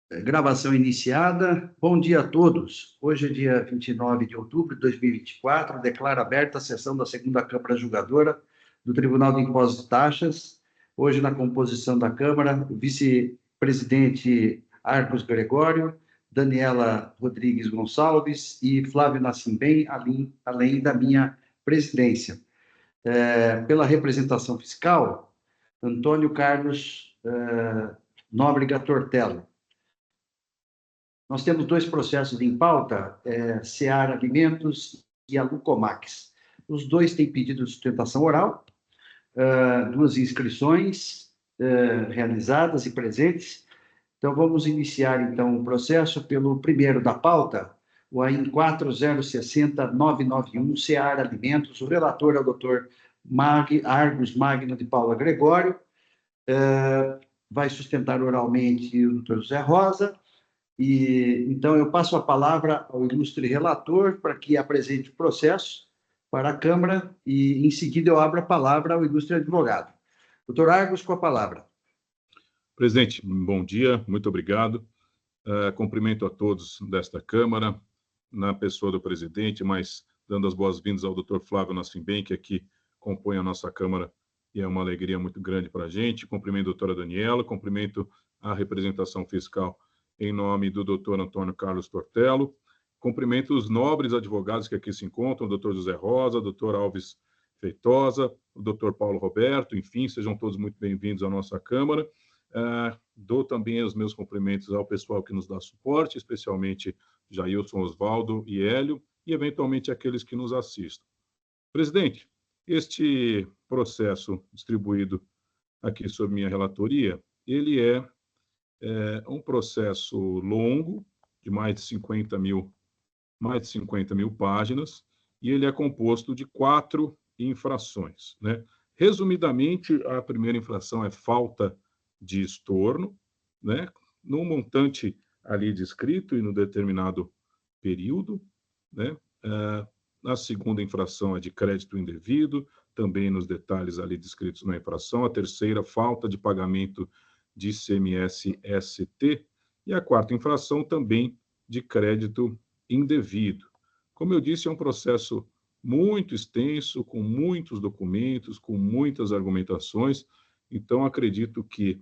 Gravação iniciada. Bom dia a todos. Hoje é dia 29 de outubro de 2024. Declaro aberta a sessão da segunda Câmara Julgadora do Tribunal de Impostos e Taxas. Hoje, na composição da Câmara, o vice-presidente Argos Gregório, Daniela Rodrigues Gonçalves e Flávio Nascimem, além da minha presidência. Pela representação fiscal, Antônio Carlos Nóbrega Tortello. Nós temos dois processos em pauta, Seara Alimentos e a Lucomax. Os dois têm pedido de sustentação oral, duas inscrições realizadas e presentes. Então, vamos iniciar, então, o processo pelo primeiro da pauta, o AIN 4060991, Seara Alimentos. O relator é o doutor Argos Magno de Paula Gregório. Vai sustentar oralmente o doutor José Rosa. Então, eu passo a palavra ao ilustre relator para que apresente o processo para a Câmara e, em seguida, eu abro a palavra ao ilustre advogado. Doutor Argos, com a palavra. Presidente, bom dia, muito obrigado. Cumprimento a todos desta Câmara, na pessoa do presidente, mas dando as boas-vindas ao doutor Flávio Nascimem, que aqui compõe a nossa Câmara, e é uma alegria muito grande para a gente. Cumprimento a doutora Daniela, cumprimento a representação fiscal em nome do doutor Antônio Carlos Tortello. Cumprimento os nobres advogados que aqui se encontram, o doutor José Rosa, o doutor Alves Feitosa, o doutor Paulo Roberto, enfim, sejam todos muito bem-vindos à nossa Câmara. Dou também os meus cumprimentos ao pessoal que nos dá suporte, especialmente Jailson, Osvaldo e Hélio, e eventualmente aqueles que nos assistem. Presidente, este processo distribuído aqui sob minha relatoria, ele é um processo longo, de mais de 50 mil páginas, e ele é composto de 4 infrações, né? Resumidamente, a primeira infração é falta de estorno, né? No montante ali descrito e no determinado período, né? A segunda infração é de crédito indevido, também nos detalhes ali descritos na infração. A terceira, falta de pagamento de ICMS-ST, e a quarta infração também de crédito indevido. Como eu disse, é um processo muito extenso, com muitos documentos, com muitas argumentações, então acredito que,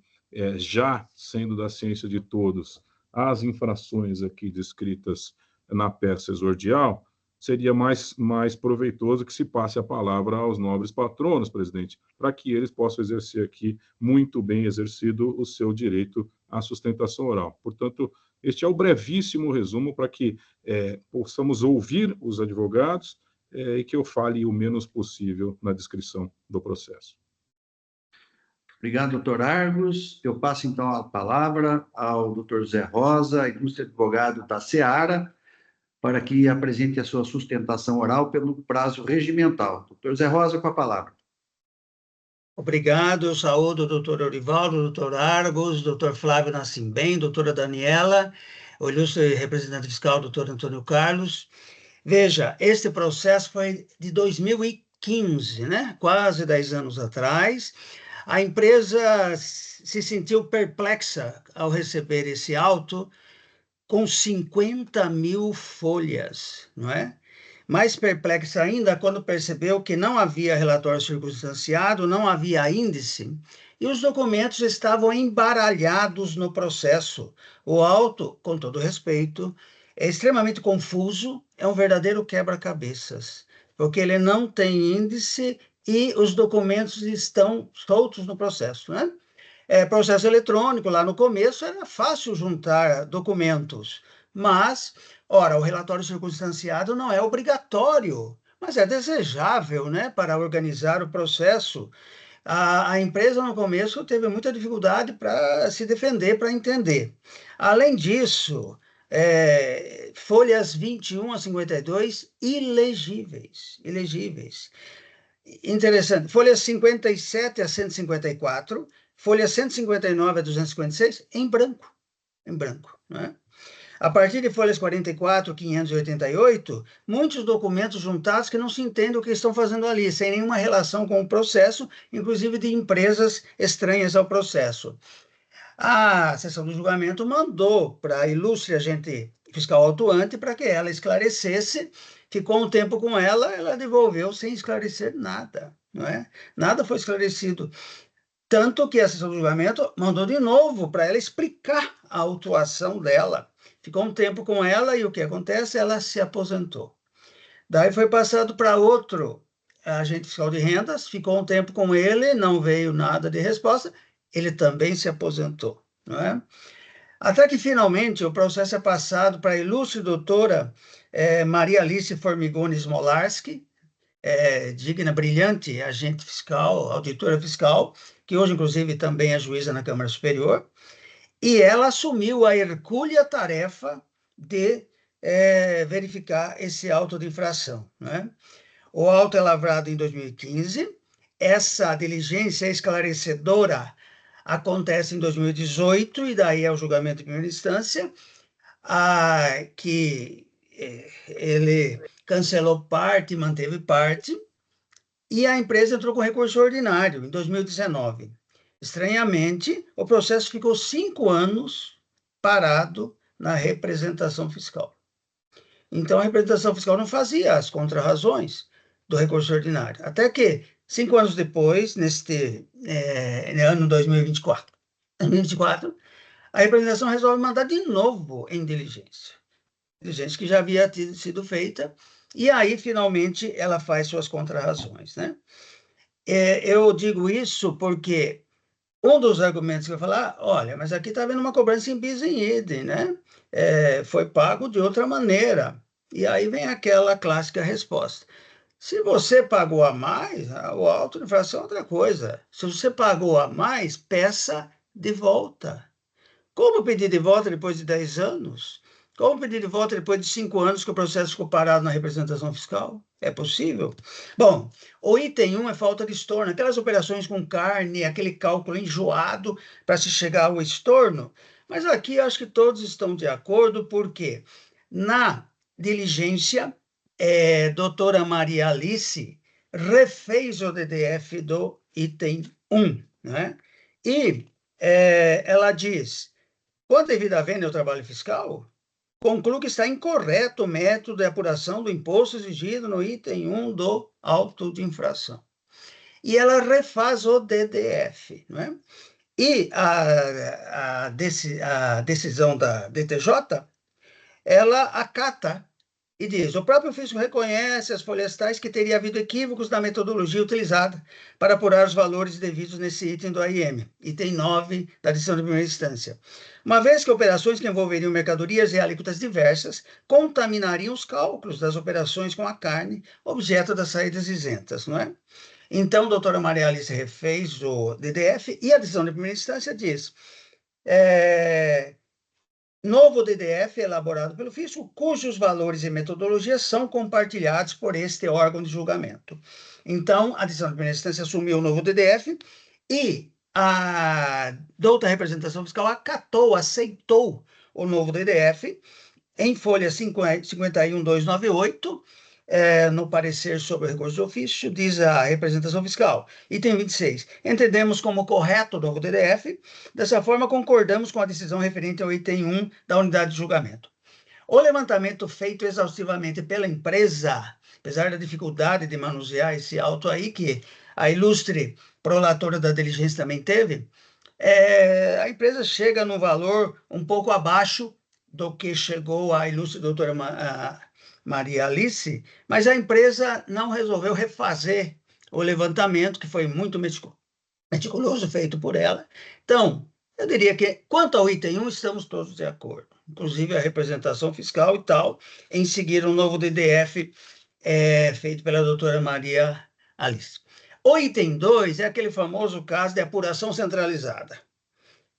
já sendo da ciência de todos, as infrações aqui descritas na peça exordial, seria mais proveitoso que se passe a palavra aos nobres patronos, presidente, para que eles possam exercer aqui, muito bem exercido, o seu direito à sustentação oral. Portanto, este é o brevíssimo resumo para que possamos ouvir os advogados e que eu fale o menos possível na descrição do processo. Obrigado, doutor Argos. Eu passo, então, a palavra ao doutor José Rosa, ilustre advogado da Seara, para que apresente a sua sustentação oral pelo prazo regimental. Doutor Zé Rosa, com a palavra. Obrigado, eu saúdo o doutor Orivaldo, doutor Argos, doutor Flávio Nascimem, doutora Daniela, o ilustre representante fiscal, doutor Antônio Carlos. Veja, este processo foi de 2015, né? Quase 10 anos atrás. A empresa se sentiu perplexa ao receber esse auto, com 50 mil folhas, não é? Mais perplexa ainda quando percebeu que não havia relatório circunstanciado, não havia índice, e os documentos estavam embaralhados no processo. O auto, com todo respeito, é extremamente confuso, é um verdadeiro quebra-cabeças, porque ele não tem índice e os documentos estão soltos no processo, né? Processo eletrônico, lá no começo era fácil juntar documentos, mas, ora, o relatório circunstanciado não é obrigatório, mas é desejável, né, para organizar o processo. A empresa, no começo, teve muita dificuldade para se defender, para entender. Além disso, folhas 21 a 52, ilegíveis. Interessante. Folhas 57 a 154, folha 159 a 256, em branco, né? A partir de folhas 44, 588, muitos documentos juntados que não se entende o que estão fazendo ali, sem nenhuma relação com o processo, inclusive de empresas estranhas ao processo. A sessão do julgamento mandou para a ilustre agente fiscal autuante para que ela esclarecesse. Ficou um tempo com ela devolveu sem esclarecer nada, não é? Nada foi esclarecido. Tanto que a sessão do julgamento mandou de novo para ela explicar a autuação dela. Ficou um tempo com ela e o que acontece? Ela se aposentou. Daí foi passado para outro agente fiscal de rendas, ficou um tempo com ele, não veio nada de resposta, ele também se aposentou, não é? Até que, finalmente, o processo é passado para a ilustre doutora Maria Alice Formigoni Smolarski, digna, brilhante agente fiscal, auditora fiscal, que hoje, inclusive, também é juíza na Câmara Superior, e ela assumiu a hercúlea tarefa de verificar esse auto de infração, né? O auto é lavrado em 2015, essa diligência esclarecedora acontece em 2018, e daí é o julgamento de primeira instância, que ele cancelou parte, manteve parte, e a empresa entrou com recurso ordinário em 2019. Estranhamente, o processo ficou 5 anos parado na representação fiscal. Então, a representação fiscal não fazia as contrarrazões do recurso ordinário. Até que, 5 anos depois, neste ano 2024, a representação resolve mandar de novo em diligência. Diligência que já havia sido feita, e aí, finalmente, ela faz suas contrarrazões, né? Eu digo isso porque um dos argumentos que eu falar, olha, mas aqui está havendo uma cobrança em bis em idem, né? Foi pago de outra maneira. E aí vem aquela clássica resposta. Se você pagou a mais, o auto de infração é outra coisa. Se você pagou a mais, peça de volta. Como pedir de volta depois de 10 anos? Como pedir de volta depois de 5 anos que o processo ficou parado na representação fiscal? É possível? Bom, o item 1 é falta de estorno. Aquelas operações com carne, aquele cálculo enjoado para se chegar ao estorno. Mas aqui eu acho que todos estão de acordo, porque na diligência, doutora Maria Alice refez o DDF do item 1, né? E ela diz, quando devido à venda ao trabalho fiscal, concluo que está incorreto o método de apuração do imposto exigido no item 1 do auto de infração. E ela refaz o DDF, não é? E a decisão da DTJ, ela acata e diz, o próprio fisco reconhece as folhas tais que teria havido equívocos na metodologia utilizada para apurar os valores devidos nesse item do AIM, item 9 da decisão de primeira instância. Uma vez que operações que envolveriam mercadorias e alíquotas diversas contaminariam os cálculos das operações com a carne, objeto das saídas isentas, não é? Então, a doutora Maria Alice refez o DDF e a decisão de primeira instância diz, novo DDF elaborado pelo fisco, cujos valores e metodologias são compartilhados por este órgão de julgamento. Então, a decisão de primeira instância assumiu o novo DDF e a douta representação fiscal acatou, aceitou o novo DDF em folha 51298, no parecer sobre o recurso de ofício, diz a representação fiscal. Item 26. Entendemos como correto o novo DDF, dessa forma concordamos com a decisão referente ao item 1 da unidade de julgamento. O levantamento feito exaustivamente pela empresa, apesar da dificuldade de manusear esse auto aí, que a ilustre prolatora da diligência também teve, a empresa chega no valor um pouco abaixo do que chegou a ilustre doutora Maria Alice, mas a empresa não resolveu refazer o levantamento, que foi muito meticuloso feito por ela. Então, eu diria que, quanto ao item 1, estamos todos de acordo, inclusive a representação fiscal e tal, em seguir um novo DDF feito pela doutora Maria Alice. O item 2 é aquele famoso caso de apuração centralizada.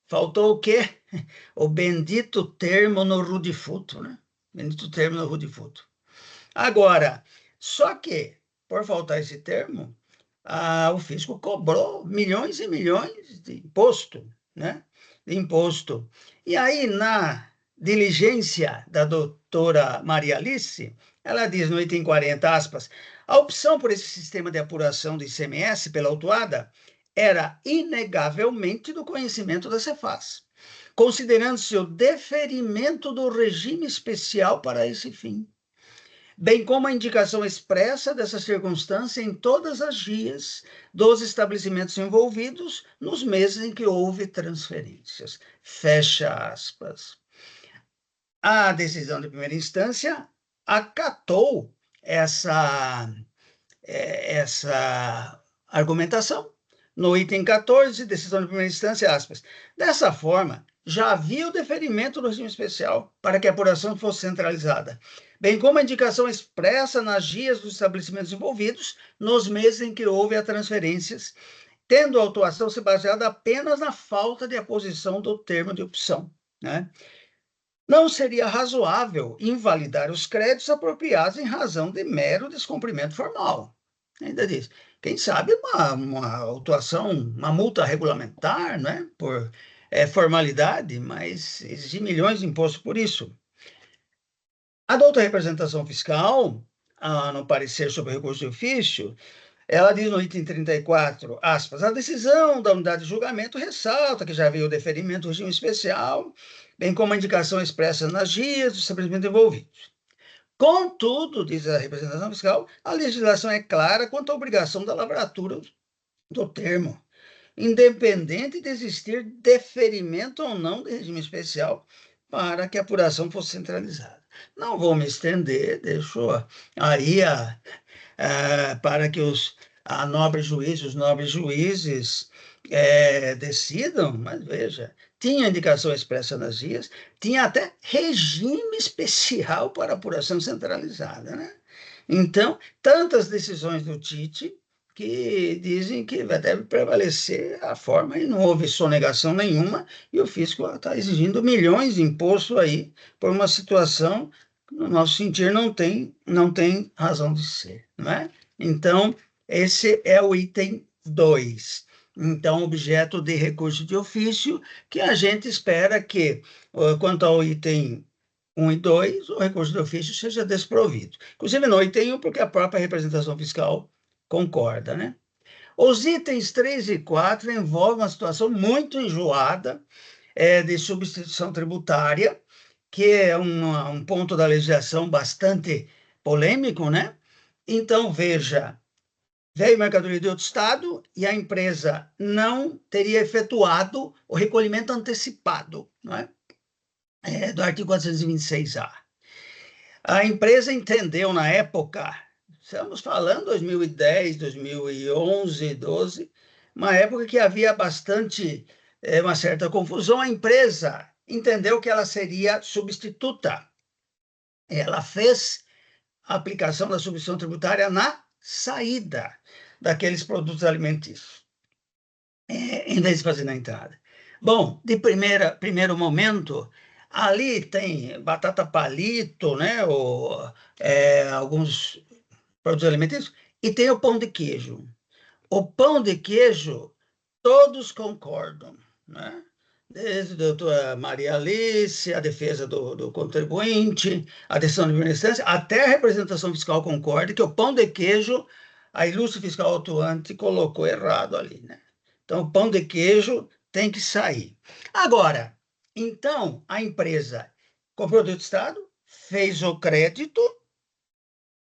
Faltou o quê? O bendito termo no rudifuto, né? Bendito termo no rudifuto. Agora, só que, por faltar esse termo, o fisco cobrou milhões e milhões de imposto, né? De imposto. E aí, na diligência da doutora Maria Alice, ela diz no item 40, aspas, a opção por esse sistema de apuração do ICMS pela autuada era inegavelmente do conhecimento da Cefaz. considerando-se o deferimento do regime especial para esse fim, bem como a indicação expressa dessa circunstância em todas as guias dos estabelecimentos envolvidos nos meses em que houve transferências. Fecha aspas. A decisão de primeira instância acatou essa argumentação. No item 14, decisão de primeira instância, aspas. Dessa forma, já havia o deferimento do regime especial para que a apuração fosse centralizada, bem como a indicação expressa nas guias dos estabelecimentos envolvidos nos meses em que houve as transferências, tendo a autuação se baseada apenas na falta de aposição do termo de opção, né? Não seria razoável invalidar os créditos apropriados em razão de mero descumprimento formal. Ainda diz, quem sabe uma autuação, uma multa regulamentar, né, por formalidade, mas exigir milhões de impostos por isso. A douta representação fiscal, no parecer sobre recurso de ofício, ela diz no item 34, aspas, a decisão da unidade de julgamento ressalta que já havia o deferimento do regime especial, bem como a indicação expressa nas guias do estabelecimento envolvidos. Contudo, diz a representação fiscal, a legislação é clara quanto à obrigação da lavratura do termo, independente de existir deferimento ou não de regime especial para que a apuração fosse centralizada. Não vou me estender, deixo aí para que os nobres juízes decidam, mas veja, tinha indicação expressa nas guias, tinha até regime especial para apuração centralizada, né? Então, tantas decisões do Tite que dizem que deve prevalecer a forma e não houve sonegação nenhuma e o fisco está exigindo milhões de imposto aí por uma situação que, no nosso sentir, não tem razão de ser, não é? Então, esse é o item 2. Então, objeto de recurso de ofício, que a gente espera que, quanto ao item 1 e 2, o recurso de ofício seja desprovido. Inclusive, no item 1, porque a própria representação fiscal concorda, né? Os itens 3 e 4 envolvem uma situação muito enjoada de substituição tributária, que é um ponto da legislação bastante polêmico, né? Então, veja, veio mercadoria de outro estado e a empresa não teria efetuado o recolhimento antecipado, não é? Do artigo 426A. A empresa entendeu na época, estamos falando 2010, 2011, 12, uma época que havia uma certa confusão, a empresa entendeu que ela seria substituta. Ela fez a aplicação da substituição tributária na saída daqueles produtos alimentícios, em vez de fazer na entrada. Bom, de primeiro momento, ali tem batata palito, né, ou alguns produtos alimentícios, e tem o pão de queijo. O pão de queijo, todos concordam, né? Desde a doutora Maria Alice, a defesa do contribuinte, a decisão de primeira instância, até a representação fiscal concorda que o pão de queijo, a ilustre fiscal atuante colocou errado ali, né? Então, o pão de queijo tem que sair. Agora, então, a empresa comprou do Estado, fez o crédito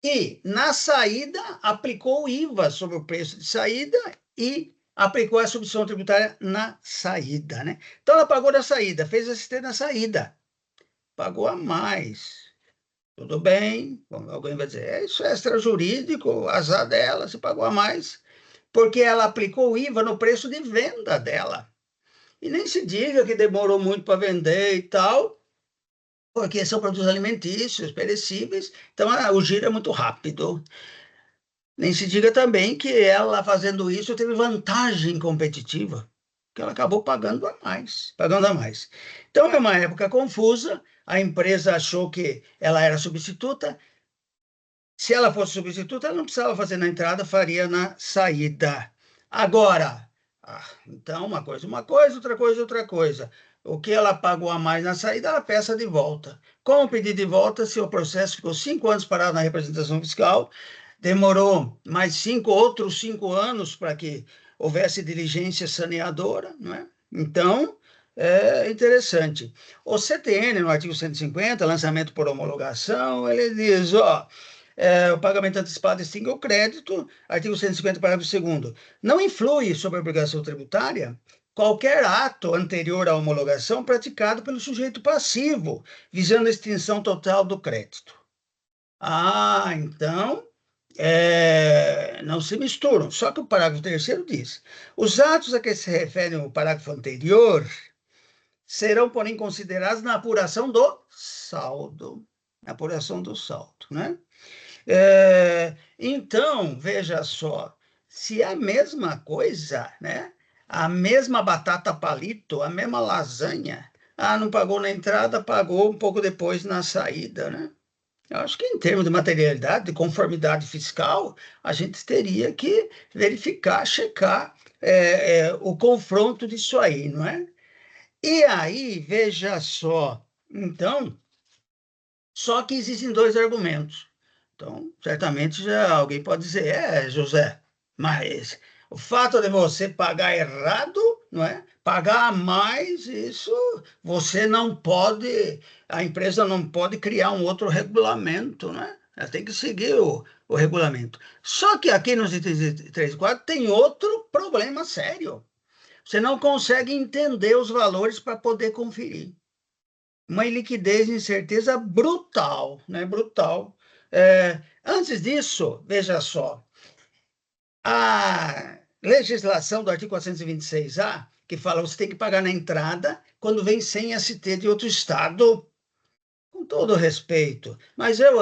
e, na saída, aplicou o IVA sobre o preço de saída e aplicou a substituição tributária na saída, né? Então, ela pagou na saída, fez assistência na saída, pagou a mais. Tudo bem, alguém vai dizer, isso é extrajurídico, azar dela, se pagou a mais, porque ela aplicou o IVA no preço de venda dela. E nem se diga que demorou muito para vender e tal, porque são produtos alimentícios, perecíveis, então o giro é muito rápido. Nem se diga também que ela, fazendo isso, teve vantagem competitiva, que ela acabou pagando a mais. Então, é uma época confusa, a empresa achou que ela era substituta. Se ela fosse substituta, ela não precisava fazer na entrada, faria na saída. Agora, então, uma coisa, outra coisa. O que ela pagou a mais na saída, ela peça de volta. Como pedir de volta se o processo ficou 5 anos parado na representação fiscal, demorou mais outros 5 anos para que houvesse diligência saneadora, não é? Então, É interessante. O CTN, no artigo 150, lançamento por homologação, ele diz, ó, o pagamento antecipado extingue o crédito, artigo 150, parágrafo 2º, não influi sobre a obrigação tributária qualquer ato anterior à homologação praticado pelo sujeito passivo, visando a extinção total do crédito. Ah, então, não se misturam. Só que o parágrafo 3º diz, os atos a que se refere o parágrafo anterior serão, porém, considerados na apuração do saldo. Na apuração do saldo, né? Então, veja só, se é a mesma coisa, né? A mesma batata palito, a mesma lasanha, não pagou na entrada, pagou um pouco depois na saída, né? Eu acho que em termos de materialidade, de conformidade fiscal, a gente teria que verificar, checar o confronto disso aí, não é? E aí, veja só, então, só que existem dois argumentos. Então, certamente já alguém pode dizer, José, mas o fato de você pagar errado, não é? Pagar a mais, isso você não pode, a empresa não pode criar um outro regulamento, né? Ela tem que seguir o regulamento. Só que aqui nos itens 3 e 4 tem outro problema sério. Você não consegue entender os valores para poder conferir. Uma iliquidez e incerteza brutal, né? Brutal. Antes disso, veja só, a legislação do artigo 426A, que fala que você tem que pagar na entrada quando vem sem ST de outro estado, com todo respeito, mas eu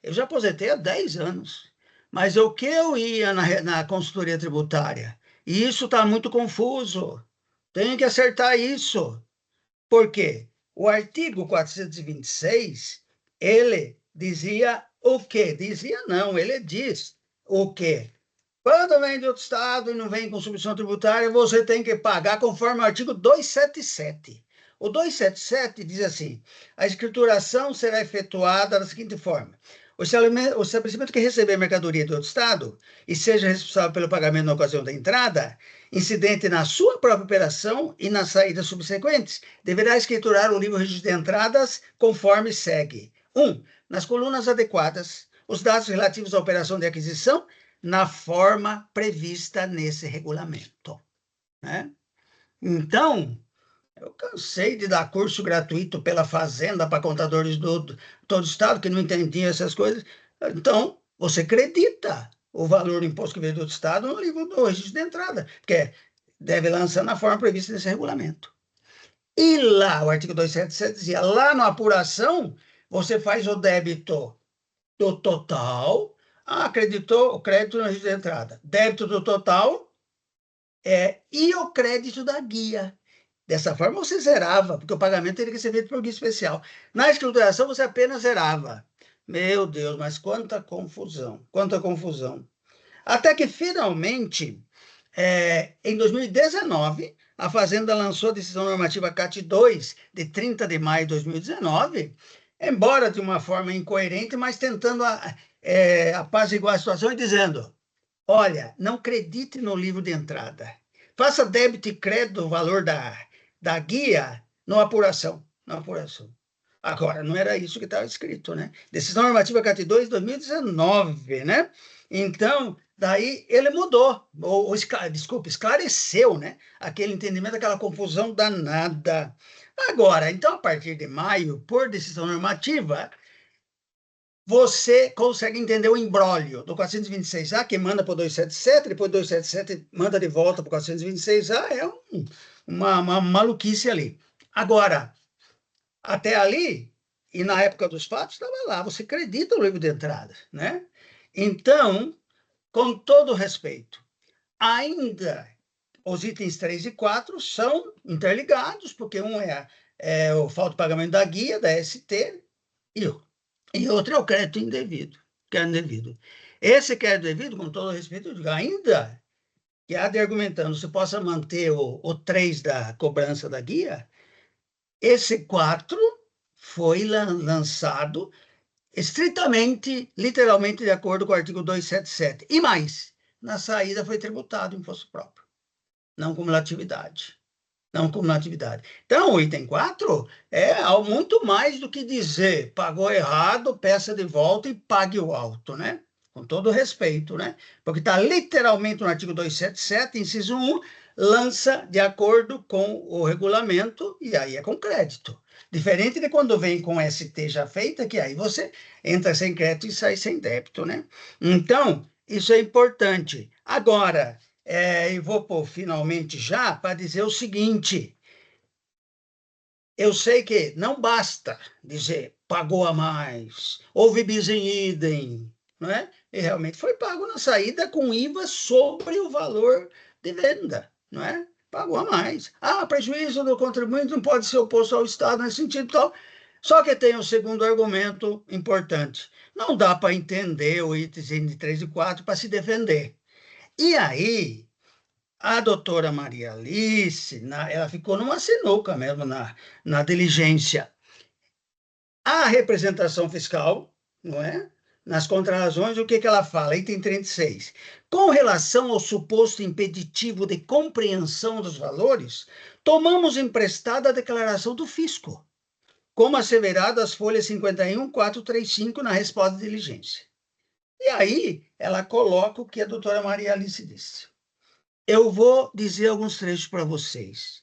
já aposentei há 10 anos, mas o que eu ia na consultoria tributária? E isso está muito confuso. Tem que acertar isso. Por quê? O artigo 426, ele dizia o quê? Dizia não, ele diz o quê? Quando vem de outro estado e não vem com submissão tributária, você tem que pagar conforme o artigo 277. O 277 diz assim, a escrituração será efetuada da seguinte forma, o estabelecimento que receber mercadoria de outro estado e seja responsável pelo pagamento na ocasião da entrada, incidente na sua própria operação e nas saídas subsequentes, deverá escriturar o livro registro de entradas conforme segue. 1. Nas colunas adequadas, os dados relativos à operação de aquisição na forma prevista nesse regulamento, né? Então, eu cansei de dar curso gratuito pela Fazenda para contadores do todo o estado que não entendiam essas coisas. Então, você acredita o valor do imposto que veio do outro estado no livro do registro de entrada, porque deve lançar na forma prevista nesse regulamento. E lá, o artigo 277 dizia, lá na apuração, você faz o débito do total, acreditou o crédito no registro de entrada, débito do total e o crédito da guia. Dessa forma, você zerava, porque o pagamento teria que ser feito por guia especial. Na escrituração, você apenas zerava. Meu Deus, mas quanta confusão, quanta confusão. Até que, finalmente, em 2019, a Fazenda lançou a decisão normativa CAT 2, de 30 de maio de 2019, embora de uma forma incoerente, mas tentando apaziguar a situação e dizendo, olha, não acredite no livro de entrada. Faça débito e crédito do valor da guia na apuração. Agora, não era isso que estava escrito, né? Decisão normativa CAT 2, 2019, né? Então, daí ele mudou, esclareceu, né? Aquele entendimento, aquela confusão danada. Agora, então, a partir de maio, por decisão normativa, você consegue entender o imbróglio do 426A, que manda para o 277, depois o 277 manda de volta para o 426A, uma maluquice ali. Agora, até ali, e na época dos fatos, estava lá, você acredita no livro de entrada, né? Então, com todo respeito, ainda os itens 3 e 4 são interligados, porque um é o falta de pagamento da guia, da ST, e outro é o crédito indevido. Esse crédito devido, com todo respeito, eu digo, ainda que há de argumentando, se possa manter o 3 da cobrança da guia, esse 4 foi lançado estritamente, literalmente, de acordo com o artigo 277. E mais, na saída foi tributado o imposto próprio, não cumulatividade. não como na atividade. Então, o item 4 é muito mais do que dizer pagou errado, peça de volta e pague o alto, né? Com todo respeito, né? Porque está literalmente no artigo 277, inciso 1, lança de acordo com o regulamento, e aí é com crédito. Diferente de quando vem com ST já feita, que aí você entra sem crédito e sai sem débito, né? Então, isso é importante. Agora, e vou pôr finalmente já para dizer o seguinte: eu sei que não basta dizer pagou a mais, houve bis em idem, não é? E realmente foi pago na saída com IVA sobre o valor de venda, não é? Pagou a mais. Ah, prejuízo do contribuinte não pode ser oposto ao Estado nesse sentido tal. Só que tem o segundo argumento importante. Não dá para entender o item 3 e 4 para se defender. E aí, a doutora Maria Alice, ela ficou numa sinuca mesmo na diligência. A representação fiscal, não é? Nas contrarrazões, o que ela fala? Item 36. Com relação ao suposto impeditivo de compreensão dos valores, tomamos emprestada a declaração do fisco, como asseverado as folhas 51, 435 na resposta de diligência. E aí, ela coloca o que a doutora Maria Alice disse. Eu vou dizer alguns trechos para vocês.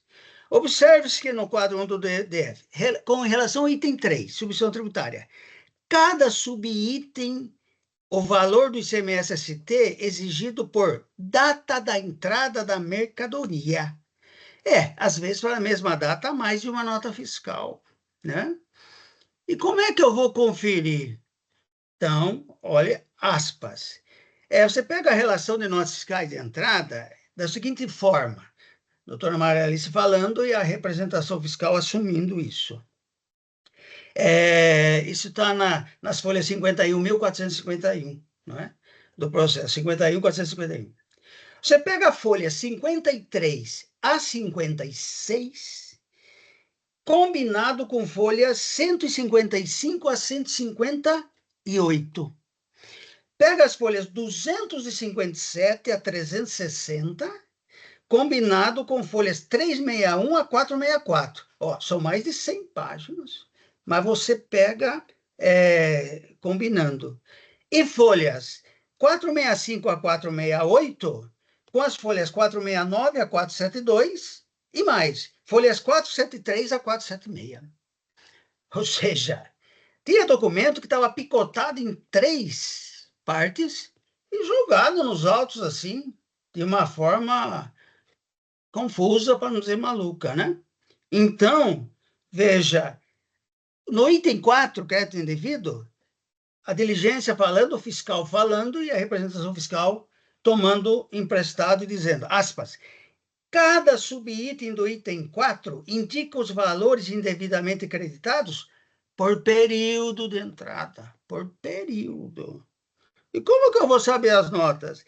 Observe-se que no quadro 1 do DF, com relação ao item 3, substituição tributária, cada subitem, o valor do ICMS-ST exigido por data da entrada da mercadoria. Às vezes, para a mesma data, há mais de uma nota fiscal, né? E como é que eu vou conferir? Então, olha, aspas. Você pega a relação de notas fiscais de entrada da seguinte forma: doutora Maria Alice falando e a representação fiscal assumindo isso. Isso está nas folhas 51.451, não é? Do processo, 51.451. Você pega a folha 53 a 56, combinado com folhas 155 a 158. Pega as folhas 257 a 360, combinado com folhas 361 a 464. São mais de 100 páginas, mas você pega combinando. E folhas 465 a 468, com as folhas 469 a 472, e mais, folhas 473 a 476. Ou seja, tinha documento que estava picotado em 3 partes e jogado nos autos assim, de uma forma confusa, para não dizer maluca, né? Então, veja, no item 4, crédito indevido, a diligência falando, o fiscal falando e a representação fiscal tomando emprestado e dizendo, aspas, cada subitem do item 4 indica os valores indevidamente creditados por período de entrada, por período. E como que eu vou saber as notas?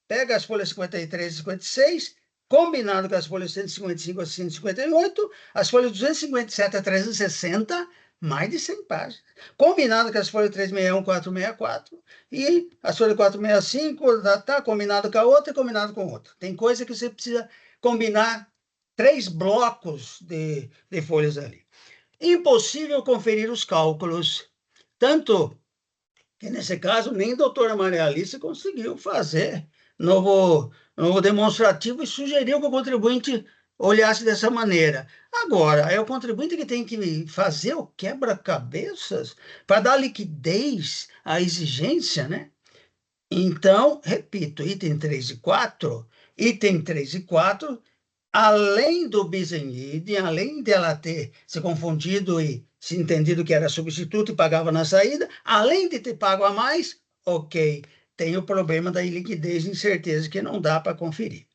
Pega as folhas 53 e 56, combinado com as folhas 155 a 158, as folhas 257 a 360, mais de 100 páginas. Combinado com as folhas 361 a 464, e as folhas 465, tá combinado com a outra e combinado com outra. Tem coisa que você precisa combinar 3 blocos de folhas ali. Impossível conferir os cálculos, tanto que, nesse caso, nem a doutora Maria Alice conseguiu fazer novo demonstrativo e sugeriu que o contribuinte olhasse dessa maneira. Agora, é o contribuinte que tem que fazer o quebra-cabeças para dar liquidez à exigência, né? Então, repito, item 3 e 4, além do bis in idem, além dela ter se confundido e se entendido que era substituto e pagava na saída, além de ter pago a mais, ok, tem o problema da iliquidez e incerteza que não dá para conferir.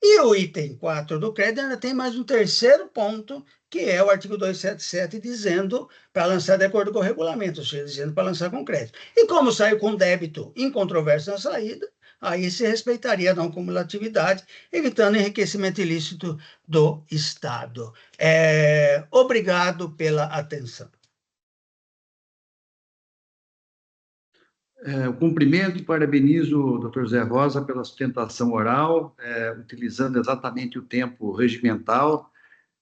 E o item 4 do crédito ainda tem mais um terceiro ponto, que é o artigo 277, dizendo para lançar de acordo com o regulamento, ou seja, dizendo para lançar com crédito. E como saiu com débito incontroverso na saída, aí se respeitaria a não cumulatividade, evitando enriquecimento ilícito do Estado. Obrigado pela atenção. Eu cumprimento e parabenizo o Dr. Zé Rosa pela sustentação oral, utilizando exatamente o tempo regimental,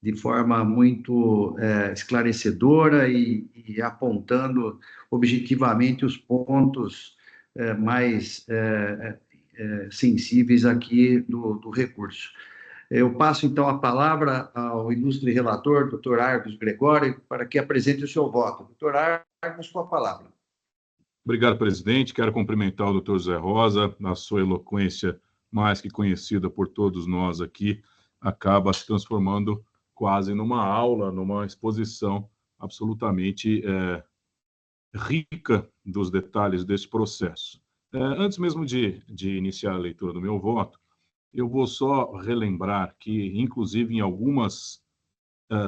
de forma muito esclarecedora e apontando objetivamente os pontos mais sensíveis aqui do recurso. Eu passo, então, a palavra ao ilustre relator, Dr. Argos Gregório, para que apresente o seu voto. Dr. Argos, com a palavra. Obrigado, presidente. Quero cumprimentar o Dr. Zé Rosa, na sua eloquência mais que conhecida por todos nós aqui, acaba se transformando quase numa aula, numa exposição absolutamente rica dos detalhes desse processo. Antes mesmo de iniciar a leitura do meu voto, eu vou só relembrar que, inclusive, em algumas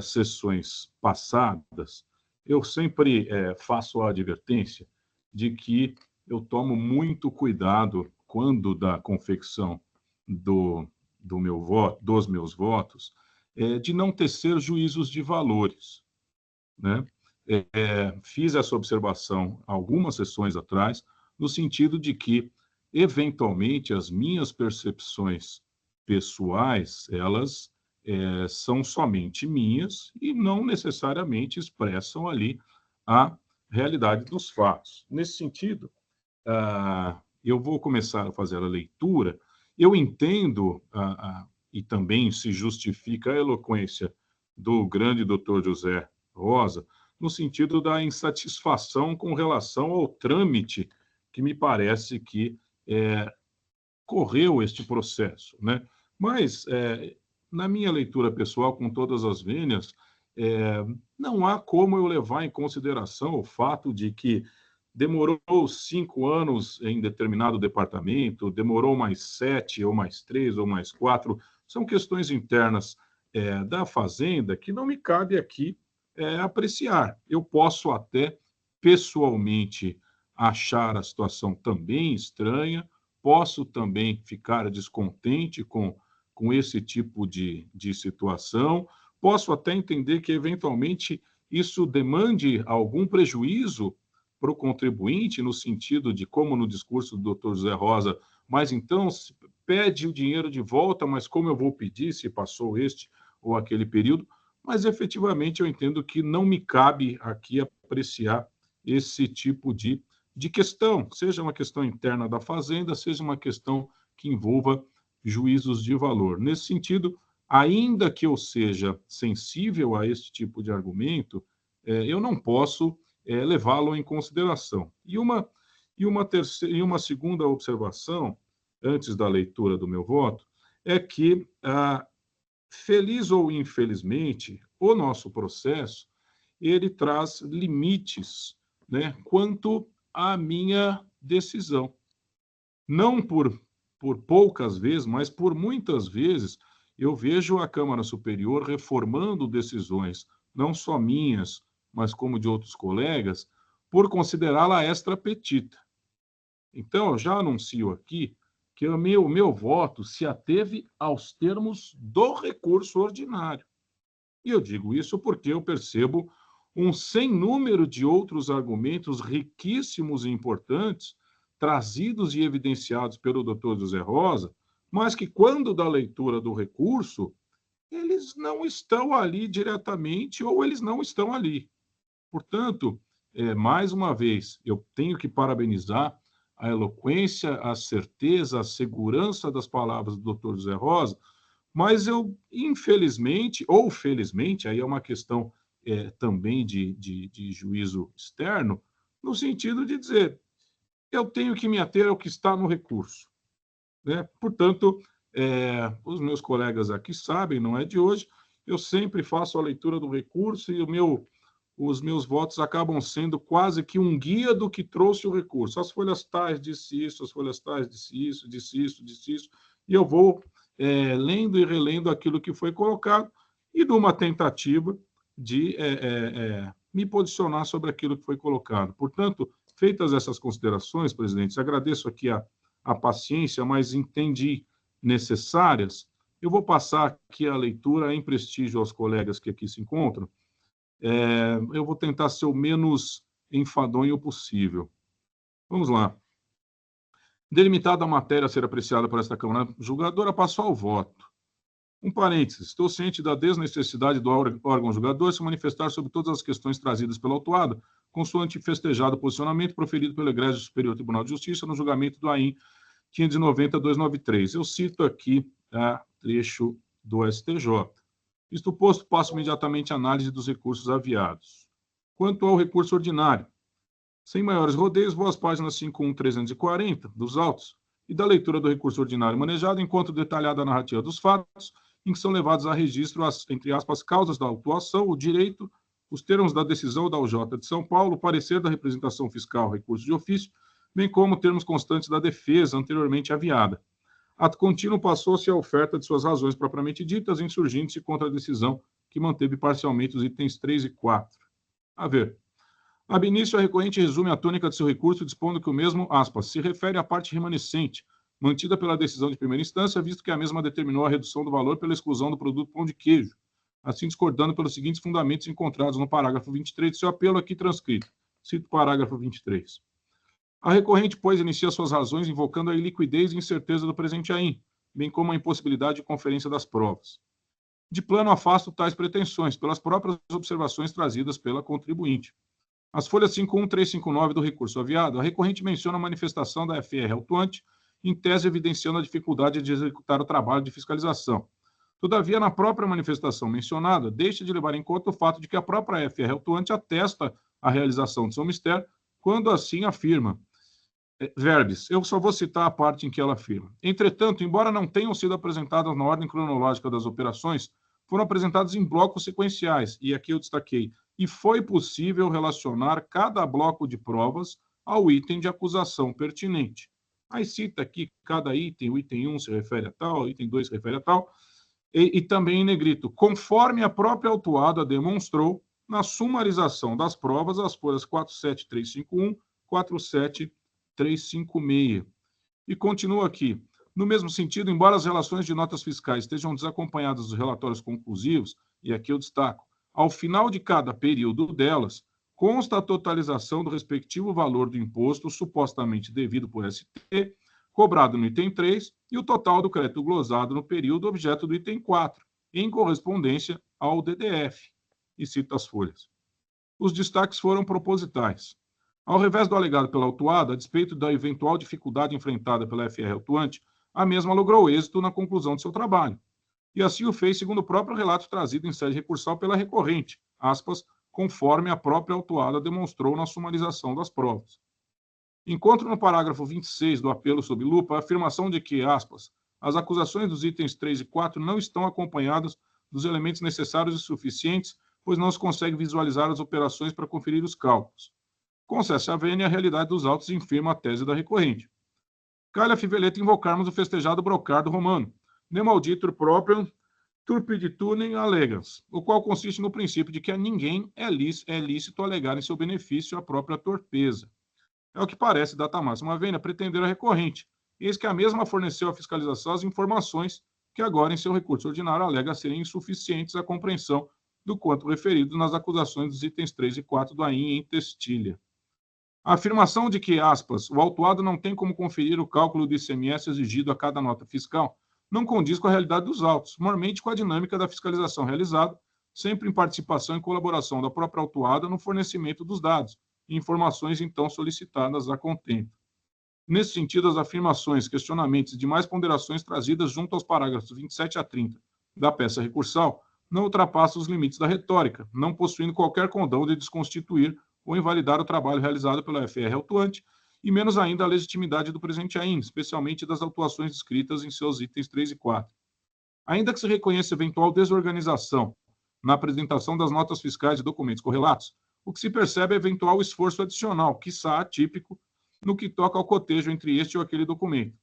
sessões passadas, eu sempre faço a advertência de que eu tomo muito cuidado quando da confecção dos meus votos, de não tecer juízos de valores, né? Fiz essa observação algumas sessões atrás, no sentido de que, eventualmente, as minhas percepções pessoais, elas são somente minhas e não necessariamente expressam ali a realidade dos fatos. Nesse sentido, eu vou começar a fazer a leitura. Eu entendo, e também se justifica a eloquência do grande doutor José Rosa, no sentido da insatisfação com relação ao trâmite que me parece que correu este processo, né? Mas, na minha leitura pessoal, com todas as vênias, não há como eu levar em consideração o fato de que demorou 5 anos em determinado departamento, demorou mais 7, ou mais 3, ou mais 4. São questões internas da Fazenda que não me cabe aqui apreciar. Eu posso até, pessoalmente, achar a situação também estranha, posso também ficar descontente com esse tipo de situação, posso até entender que, eventualmente, isso demande algum prejuízo para o contribuinte, no sentido de, como no discurso do Dr. José Rosa, mas então pede o dinheiro de volta, mas como eu vou pedir se passou este ou aquele período? Mas, efetivamente, eu entendo que não me cabe aqui apreciar esse tipo de questão, seja uma questão interna da Fazenda, seja uma questão que envolva juízos de valor. Nesse sentido, ainda que eu seja sensível a esse tipo de argumento, eu não posso levá-lo em consideração. E uma segunda observação, antes da leitura do meu voto, é que, feliz ou infelizmente, o nosso processo ele traz limites, né, quanto à minha decisão. Não por poucas vezes, mas por muitas vezes, eu vejo a Câmara Superior reformando decisões, não só minhas, mas como de outros colegas, por considerá-la extra petita. Então, eu já anuncio aqui que o meu voto se ateve aos termos do recurso ordinário. E eu digo isso porque eu percebo um sem número de outros argumentos riquíssimos e importantes trazidos e evidenciados pelo Dr. José Rosa, mas que, quando da leitura do recurso, eles não estão ali diretamente ou eles não estão ali. Portanto, mais uma vez, eu tenho que parabenizar a eloquência, a certeza, a segurança das palavras do Dr. José Rosa, mas eu, infelizmente, ou felizmente, aí é uma questão também de juízo externo, no sentido de dizer, eu tenho que me ater ao que está no recurso, né? Portanto, os meus colegas aqui sabem, não é de hoje, eu sempre faço a leitura do recurso e os meus votos acabam sendo quase que um guia do que trouxe o recurso. As folhas tais disse isso, as folhas tais disse isso, disse isso, disse isso, e eu vou lendo e relendo aquilo que foi colocado e numa tentativa de me posicionar sobre aquilo que foi colocado. Portanto, feitas essas considerações, presidente, agradeço aqui a paciência, mas entendi necessárias. Eu vou passar aqui a leitura em prestígio aos colegas que aqui se encontram. Eu vou tentar ser o menos enfadonho possível. Vamos lá. Delimitada a matéria a ser apreciada por esta Câmara julgadora, passo ao voto. Um parênteses, estou ciente da desnecessidade do órgão julgador se manifestar sobre todas as questões trazidas pelo autuado, consoante festejado posicionamento proferido pelo Egrégio Superior Tribunal de Justiça no julgamento do AIN 590-293. Eu cito aqui trecho do STJ. Isto posto, passo imediatamente à análise dos recursos aviados. Quanto ao recurso ordinário, sem maiores rodeios, vou às páginas 51340 dos autos e da leitura do recurso ordinário manejado, enquanto detalhada a narrativa dos fatos, em que são levados a registro as, entre aspas, causas da autuação, o direito, os termos da decisão da UJ de São Paulo, o parecer da representação fiscal, recurso de ofício, bem como termos constantes da defesa anteriormente aviada. Ato contínuo passou-se a oferta de suas razões propriamente ditas, insurgindo-se contra a decisão que manteve parcialmente os itens 3 e 4. A ver. Ab início, a recorrente resume a tônica de seu recurso, dispondo que o mesmo, aspas, se refere à parte remanescente, mantida pela decisão de primeira instância, visto que a mesma determinou a redução do valor pela exclusão do produto pão de queijo, assim discordando pelos seguintes fundamentos encontrados no parágrafo 23 de seu apelo aqui transcrito. Cito o parágrafo 23. A recorrente, pois, inicia suas razões invocando a iliquidez e incerteza do presente AIN, bem como a impossibilidade de conferência das provas. De plano, afasto tais pretensões pelas próprias observações trazidas pela contribuinte. As folhas 51359 do recurso aviado, a recorrente menciona a manifestação da FR autuante, em tese evidenciando a dificuldade de executar o trabalho de fiscalização. Todavia, na própria manifestação mencionada, deixa de levar em conta o fato de que a própria FR autuante atesta a realização de seu mistério, quando assim afirma. Verbis, eu só vou citar a parte em que ela afirma. Entretanto, embora não tenham sido apresentadas na ordem cronológica das operações, foram apresentadas em blocos sequenciais, e aqui eu destaquei, e foi possível relacionar cada bloco de provas ao item de acusação pertinente. Aí cita aqui cada item, o item 1 se refere a tal, o item 2 se refere a tal, e também em negrito, conforme a própria autuada demonstrou na sumarização das provas, as folhas 47351, 47356. E continua aqui. No mesmo sentido, embora as relações de notas fiscais estejam desacompanhadas dos relatórios conclusivos, e aqui eu destaco, ao final de cada período delas, consta a totalização do respectivo valor do imposto supostamente devido por ST, cobrado no item 3, e o total do crédito glosado no período objeto do item 4, em correspondência ao DDF. E cita as folhas. Os destaques foram propositais. Ao revés do alegado pela autuada, a despeito da eventual dificuldade enfrentada pela FR autuante, a mesma logrou êxito na conclusão de seu trabalho. E assim o fez segundo o próprio relato trazido em sede recursal pela recorrente, aspas, conforme a própria autuada demonstrou na sumarização das provas. Encontro no parágrafo 26 do apelo sob lupa a afirmação de que, aspas, as acusações dos itens 3 e 4 não estão acompanhadas dos elementos necessários e suficientes, pois não se consegue visualizar as operações para conferir os cálculos. Concesse a vênia a realidade dos autos e infirma a tese da recorrente. Calha a fiveleta invocarmos o festejado brocardo romano, nem malditur proprium turpiditunem allegans, o qual consiste no princípio de que a ninguém é lícito alegar em seu benefício a própria torpeza. É o que parece data máxima vênia pretender a recorrente, eis que a mesma forneceu à fiscalização as informações que agora em seu recurso ordinário alega serem insuficientes à compreensão do quanto referido nas acusações dos itens 3 e 4 do AIN em testilha. A afirmação de que, aspas, o autuado não tem como conferir o cálculo do ICMS exigido a cada nota fiscal não condiz com a realidade dos autos, mormente com a dinâmica da fiscalização realizada, sempre em participação e colaboração da própria autuada no fornecimento dos dados e informações então solicitadas a contento. Nesse sentido, as afirmações, questionamentos e demais ponderações trazidas junto aos parágrafos 27 a 30 da peça recursal não ultrapassam os limites da retórica, não possuindo qualquer condão de desconstituir ou invalidar o trabalho realizado pela FR autuante, e menos ainda a legitimidade do presente AIN, especialmente das autuações descritas em seus itens 3 e 4. Ainda que se reconheça eventual desorganização na apresentação das notas fiscais e documentos correlatos, o que se percebe é eventual esforço adicional, quiçá atípico, no que toca ao cotejo entre este ou aquele documento.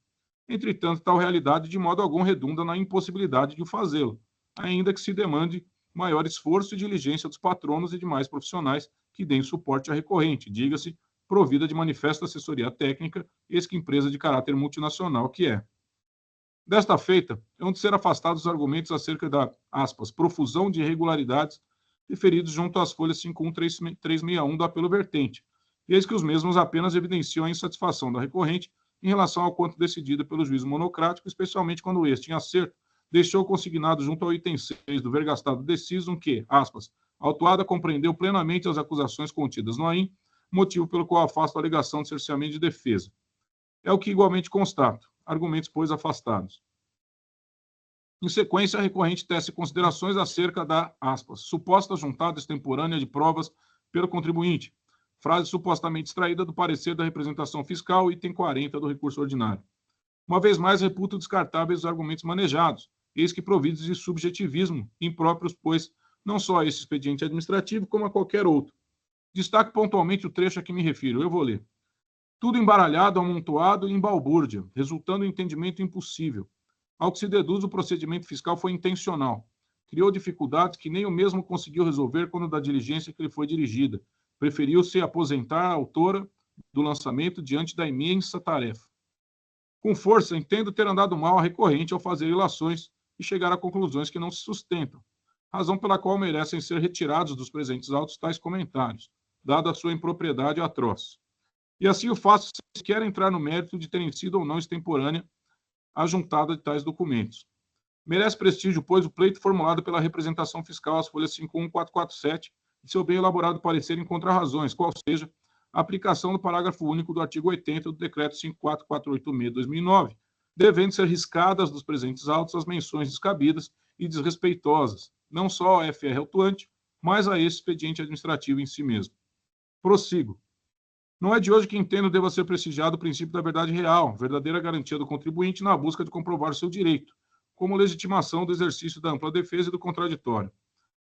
Entretanto, tal realidade de modo algum redunda na impossibilidade de o fazê-lo, ainda que se demande maior esforço e diligência dos patronos e demais profissionais que deem suporte à recorrente, diga-se, provida de manifesta assessoria técnica, eis que empresa de caráter multinacional que é. Desta feita, é de ser afastados os argumentos acerca da, aspas, profusão de irregularidades referidos junto às folhas 51361 do apelo vertente, eis que os mesmos apenas evidenciam a insatisfação da recorrente em relação ao quanto decidido pelo juízo monocrático, especialmente quando este, em acerto, deixou consignado junto ao item 6 do vergastado decisum que, aspas, a autuada compreendeu plenamente as acusações contidas no AIM, motivo pelo qual afasto a alegação de cerceamento de defesa. É o que igualmente constato. Argumentos, pois, afastados. Em sequência, a recorrente tece considerações acerca da, aspas, suposta juntada extemporânea de provas pelo contribuinte, frase supostamente extraída do parecer da representação fiscal, item 40 do recurso ordinário. Uma vez mais, reputo descartáveis os argumentos manejados, eis que providos de subjetivismo, impróprios, pois, não só a esse expediente administrativo, como a qualquer outro. Destaque pontualmente o trecho a que me refiro, eu vou ler. Tudo embaralhado, amontoado e em balbúrdia, resultando em entendimento impossível. Ao que se deduz, o procedimento fiscal foi intencional. Criou dificuldades que nem o mesmo conseguiu resolver quando da diligência que lhe foi dirigida. Preferiu-se aposentar a autora do lançamento diante da imensa tarefa. Com força, entendo ter andado mal a recorrente ao fazer ilações e chegar a conclusões que não se sustentam, razão pela qual merecem ser retirados dos presentes autos tais comentários, dada a sua impropriedade atroz. E assim o faço sem sequer entrar no mérito de terem sido ou não extemporânea a juntada de tais documentos. Merece prestígio, pois, o pleito formulado pela representação fiscal às folhas 51447 e seu bem elaborado parecer em contrarrazões, qual seja a aplicação do parágrafo único do artigo 80 do decreto 54486/2009, devendo ser riscadas dos presentes autos as menções descabidas e desrespeitosas, não só ao FR autuante, mas a esse expediente administrativo em si mesmo. Prossigo. Não é de hoje que entendo deva ser prestigiado o princípio da verdade real, verdadeira garantia do contribuinte na busca de comprovar o seu direito, como legitimação do exercício da ampla defesa e do contraditório.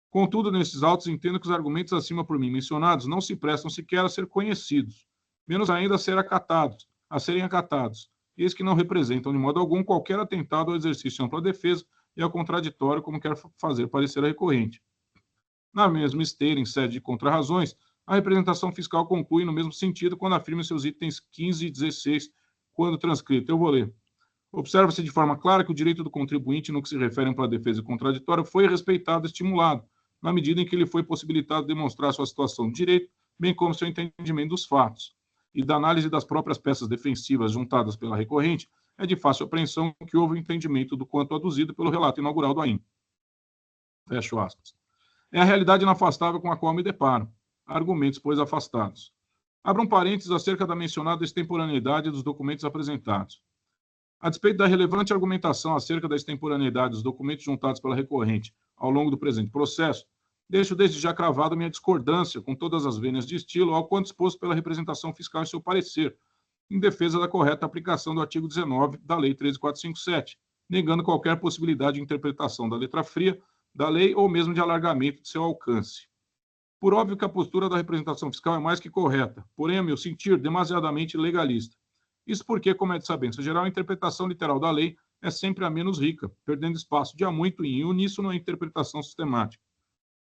Contudo, nesses autos, entendo que os argumentos acima por mim mencionados não se prestam sequer a ser conhecidos, menos ainda a serem acatados, eis que não representam de modo algum qualquer atentado ao exercício de ampla defesa e ao contraditório, como quer fazer parecer a recorrente. Na mesma esteira, em sede de contrarrazões, a representação fiscal conclui no mesmo sentido quando afirma seus itens 15 e 16, quando transcrito. Eu vou ler. Observa-se de forma clara que o direito do contribuinte, no que se refere à ampla defesa e contraditório, foi respeitado e estimulado, na medida em que lhe foi possibilitado demonstrar sua situação de direito, bem como seu entendimento dos fatos. E da análise das próprias peças defensivas juntadas pela recorrente, é de fácil apreensão que houve entendimento do quanto aduzido pelo relato inaugural do AIM. Fecho aspas. É a realidade inafastável com a qual me deparo. Argumentos, pois, afastados. Abra um parênteses acerca da mencionada extemporaneidade dos documentos apresentados. A despeito da relevante argumentação acerca da extemporaneidade dos documentos juntados pela recorrente ao longo do presente processo, deixo desde já cravado minha discordância com todas as vênias de estilo ao quanto exposto pela representação fiscal em seu parecer, em defesa da correta aplicação do artigo 19 da Lei 13.457, negando qualquer possibilidade de interpretação da letra fria da lei ou mesmo de alargamento de seu alcance. Por óbvio que a postura da representação fiscal é mais que correta, porém, a meu sentir, demasiadamente legalista. Isso porque, como é de sabência geral, a interpretação literal da lei é sempre a menos rica, perdendo espaço de há muito em uníssono à interpretação sistemática.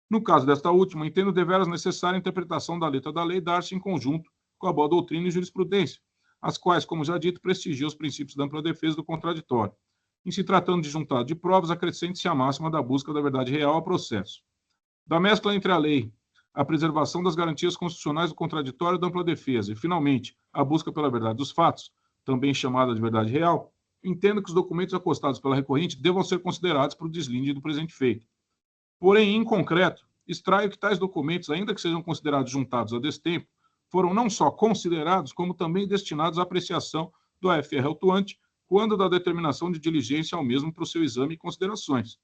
No caso desta última, entendo deveras necessária a interpretação da letra da lei dar-se em conjunto com a boa doutrina e jurisprudência, as quais, como já dito, prestigiam os princípios da ampla defesa do contraditório. Em se tratando de juntado de provas, acrescente-se a máxima da busca da verdade real ao processo. Da mescla entre a lei, a preservação das garantias constitucionais do contraditório e da ampla defesa, e, finalmente, a busca pela verdade dos fatos, também chamada de verdade real, entendo que os documentos acostados pela recorrente devam ser considerados para o deslinde do presente feito. Porém, em concreto, extraio que tais documentos, ainda que sejam considerados juntados a destempo, foram não só considerados, como também destinados à apreciação do AFR autuante, quando da determinação de diligência ao mesmo para o seu exame e considerações.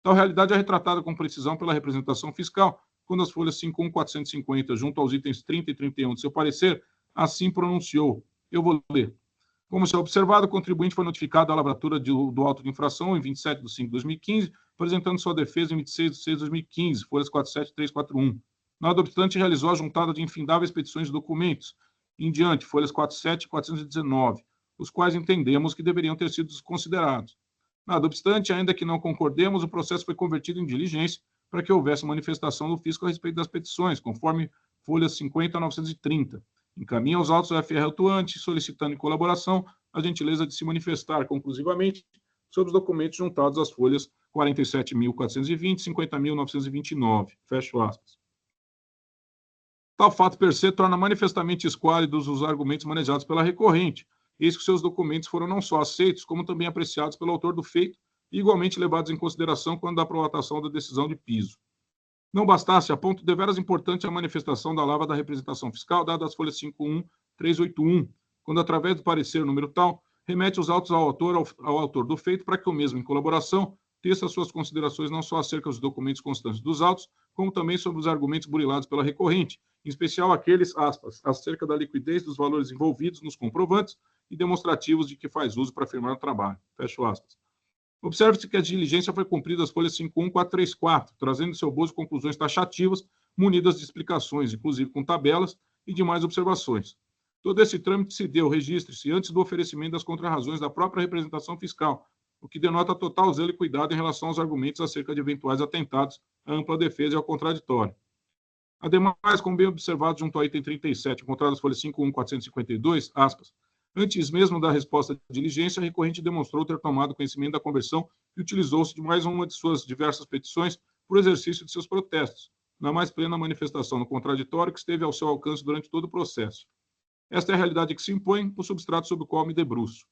Tal realidade é retratada com precisão pela representação fiscal, quando as folhas 51450, junto aos itens 30 e 31 de seu parecer, assim pronunciou. Eu vou ler. Como se é observado, o contribuinte foi notificado à lavratura do auto de infração em 27 de 5 de 2015, apresentando sua defesa em 26 de 6 de 2015, folhas 47341. Nada obstante, realizou a juntada de infindáveis petições de documentos, em diante, folhas 47 e 419, os quais entendemos que deveriam ter sido desconsiderados. Nada obstante, ainda que não concordemos, o processo foi convertido em diligência para que houvesse manifestação do fisco a respeito das petições, conforme folhas 50 a 930. Encaminha aos autos do FR autuante, solicitando em colaboração a gentileza de se manifestar conclusivamente sobre os documentos juntados às folhas 47.420 e 50.929. Fecho aspas. Tal fato per se torna manifestamente esquálidos os argumentos manejados pela recorrente, eis que seus documentos foram não só aceitos, como também apreciados pelo autor do feito e igualmente levados em consideração quando da aprovação da decisão de piso. Não bastasse, aponto deveras importante a manifestação da lava da representação fiscal dada às folhas 51381, quando, através do parecer número tal, remete os autos ao autor do feito para que o mesmo, em colaboração, teça suas considerações não só acerca dos documentos constantes dos autos, como também sobre os argumentos burilados pela recorrente, em especial aqueles, aspas, acerca da liquidez dos valores envolvidos nos comprovantes e demonstrativos de que faz uso para firmar o trabalho. Fecho aspas. Observe-se que a diligência foi cumprida às folhas 51434, trazendo seu bojo conclusões taxativas, munidas de explicações, inclusive com tabelas e demais observações. Todo esse trâmite se deu, registre-se, antes do oferecimento das contrarrazões da própria representação fiscal, o que denota total zelo e cuidado em relação aos argumentos acerca de eventuais atentados à ampla defesa e ao contraditório. Ademais, como bem observado junto ao item 37, encontrado nas folhas 51452, aspas, antes mesmo da resposta de diligência, a recorrente demonstrou ter tomado conhecimento da conversão e utilizou-se de mais uma de suas diversas petições por exercício de seus protestos, na mais plena manifestação no contraditório que esteve ao seu alcance durante todo o processo. Esta é a realidade que se impõe, o substrato sobre o qual me debruço.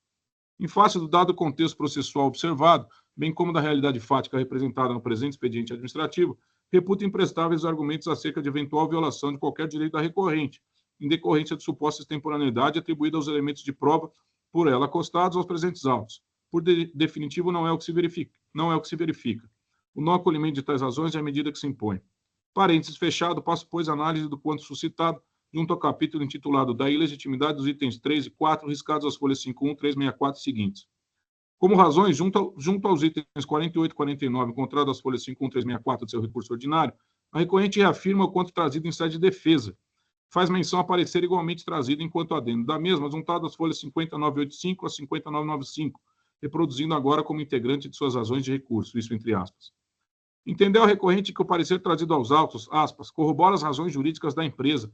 Em face do dado contexto processual observado, bem como da realidade fática representada no presente expediente administrativo, reputo imprestáveis os argumentos acerca de eventual violação de qualquer direito da recorrente, em decorrência de suposta extemporaneidade atribuída aos elementos de prova por ela acostados aos presentes autos. Por definitivo, não é o que se verifica. O não acolhimento de tais razões é a medida que se impõe. Parênteses fechado, passo, pois, a análise do quanto suscitado junto ao capítulo intitulado da ilegitimidade dos itens 3 e 4, riscados às folhas 51364 e seguintes. Como razões, junto aos itens 48 e 49, encontrados às folhas 51364 do seu recurso ordinário, a recorrente reafirma o quanto trazido em sede de defesa. Faz menção a parecer igualmente trazido enquanto adendo da mesma, juntado às folhas 50985 a 50995, reproduzindo agora como integrante de suas razões de recurso, isso entre aspas. Entendeu a recorrente que o parecer trazido aos autos, aspas, corrobora as razões jurídicas da empresa,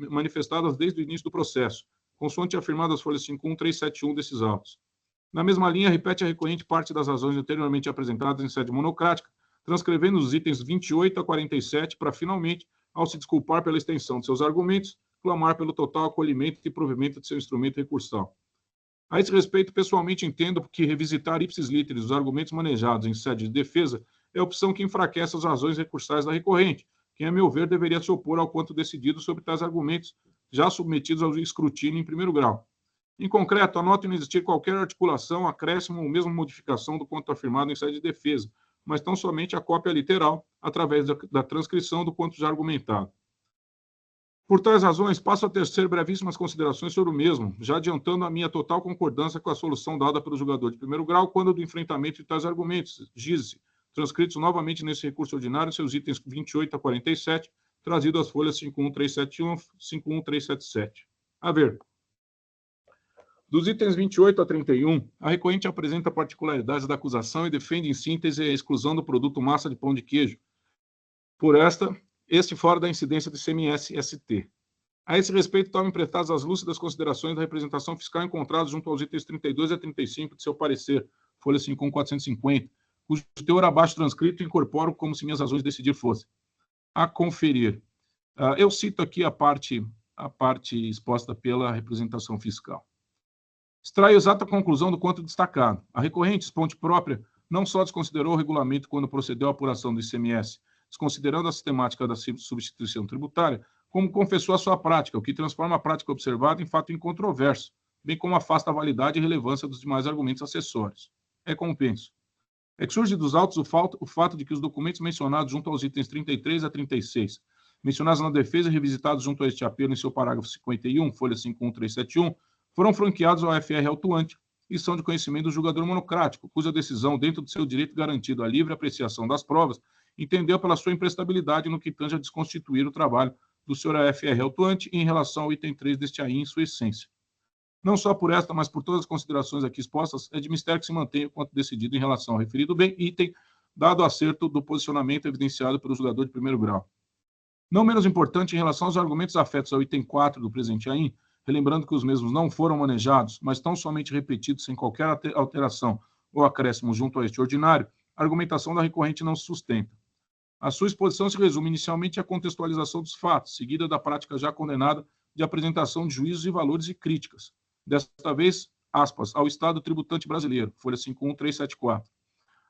manifestadas desde o início do processo, consoante afirmado as folhas 51371 desses autos. Na mesma linha, repete a recorrente parte das razões anteriormente apresentadas em sede monocrática, transcrevendo os itens 28 a 47 para, finalmente, ao se desculpar pela extensão de seus argumentos, clamar pelo total acolhimento e provimento de seu instrumento recursal. A esse respeito, pessoalmente entendo que revisitar ipsis literis os argumentos manejados em sede de defesa é a opção que enfraquece as razões recursais da recorrente, quem, a meu ver, deveria se opor ao quanto decidido sobre tais argumentos, já submetidos ao escrutínio em primeiro grau. Em concreto, anoto não existir qualquer articulação, acréscimo ou mesmo modificação do quanto afirmado em sede de defesa, mas tão somente a cópia literal, através da transcrição do quanto já argumentado. Por tais razões, passo a tecer brevíssimas considerações sobre o mesmo, já adiantando a minha total concordância com a solução dada pelo julgador de primeiro grau quando do enfrentamento de tais argumentos, diz-se, transcritos novamente nesse recurso ordinário, seus itens 28 a 47, trazido às folhas 51371 e 51377. A ver, dos itens 28 a 31, a recorrente apresenta particularidades da acusação e defende, em síntese, a exclusão do produto massa de pão de queijo, por este fora da incidência do ICMS-ST. A esse respeito, tomam emprestadas as lúcidas considerações da representação fiscal encontradas junto aos itens 32 a 35 de seu parecer, folha 51450, cujo teor abaixo transcrito incorporo como se minhas razões de decidir fossem. A conferir. Eu cito aqui a parte exposta pela representação fiscal. Extraio exata conclusão do quanto destacado. A recorrente, exponte própria, não só desconsiderou o regulamento quando procedeu à apuração do ICMS, desconsiderando a sistemática da substituição tributária, como confessou a sua prática, o que transforma a prática observada em fato incontroverso, bem como afasta a validade e relevância dos demais argumentos acessórios. É como penso. É que surge dos autos o fato de que os documentos mencionados junto aos itens 33 a 36, mencionados na defesa e revisitados junto a este apelo em seu parágrafo 51, folha 51371, foram franqueados ao FR autuante e são de conhecimento do julgador monocrático, cuja decisão, dentro do seu direito garantido à livre apreciação das provas, entendeu pela sua imprestabilidade no que tange a desconstituir o trabalho do senhor AFR autuante em relação ao item 3 deste AI em sua essência. Não só por esta, mas por todas as considerações aqui expostas, é de mistério que se mantenha quanto decidido em relação ao referido bem item, dado o acerto do posicionamento evidenciado pelo julgador de primeiro grau. Não menos importante, em relação aos argumentos afetos ao item 4 do presente AI, relembrando que os mesmos não foram manejados, mas tão somente repetidos sem qualquer alteração ou acréscimo junto a este ordinário, a argumentação da recorrente não se sustenta. A sua exposição se resume inicialmente à contextualização dos fatos, seguida da prática já condenada de apresentação de juízos e valores e críticas. desta vez, aspas, ao Estado tributante brasileiro, folha 51374.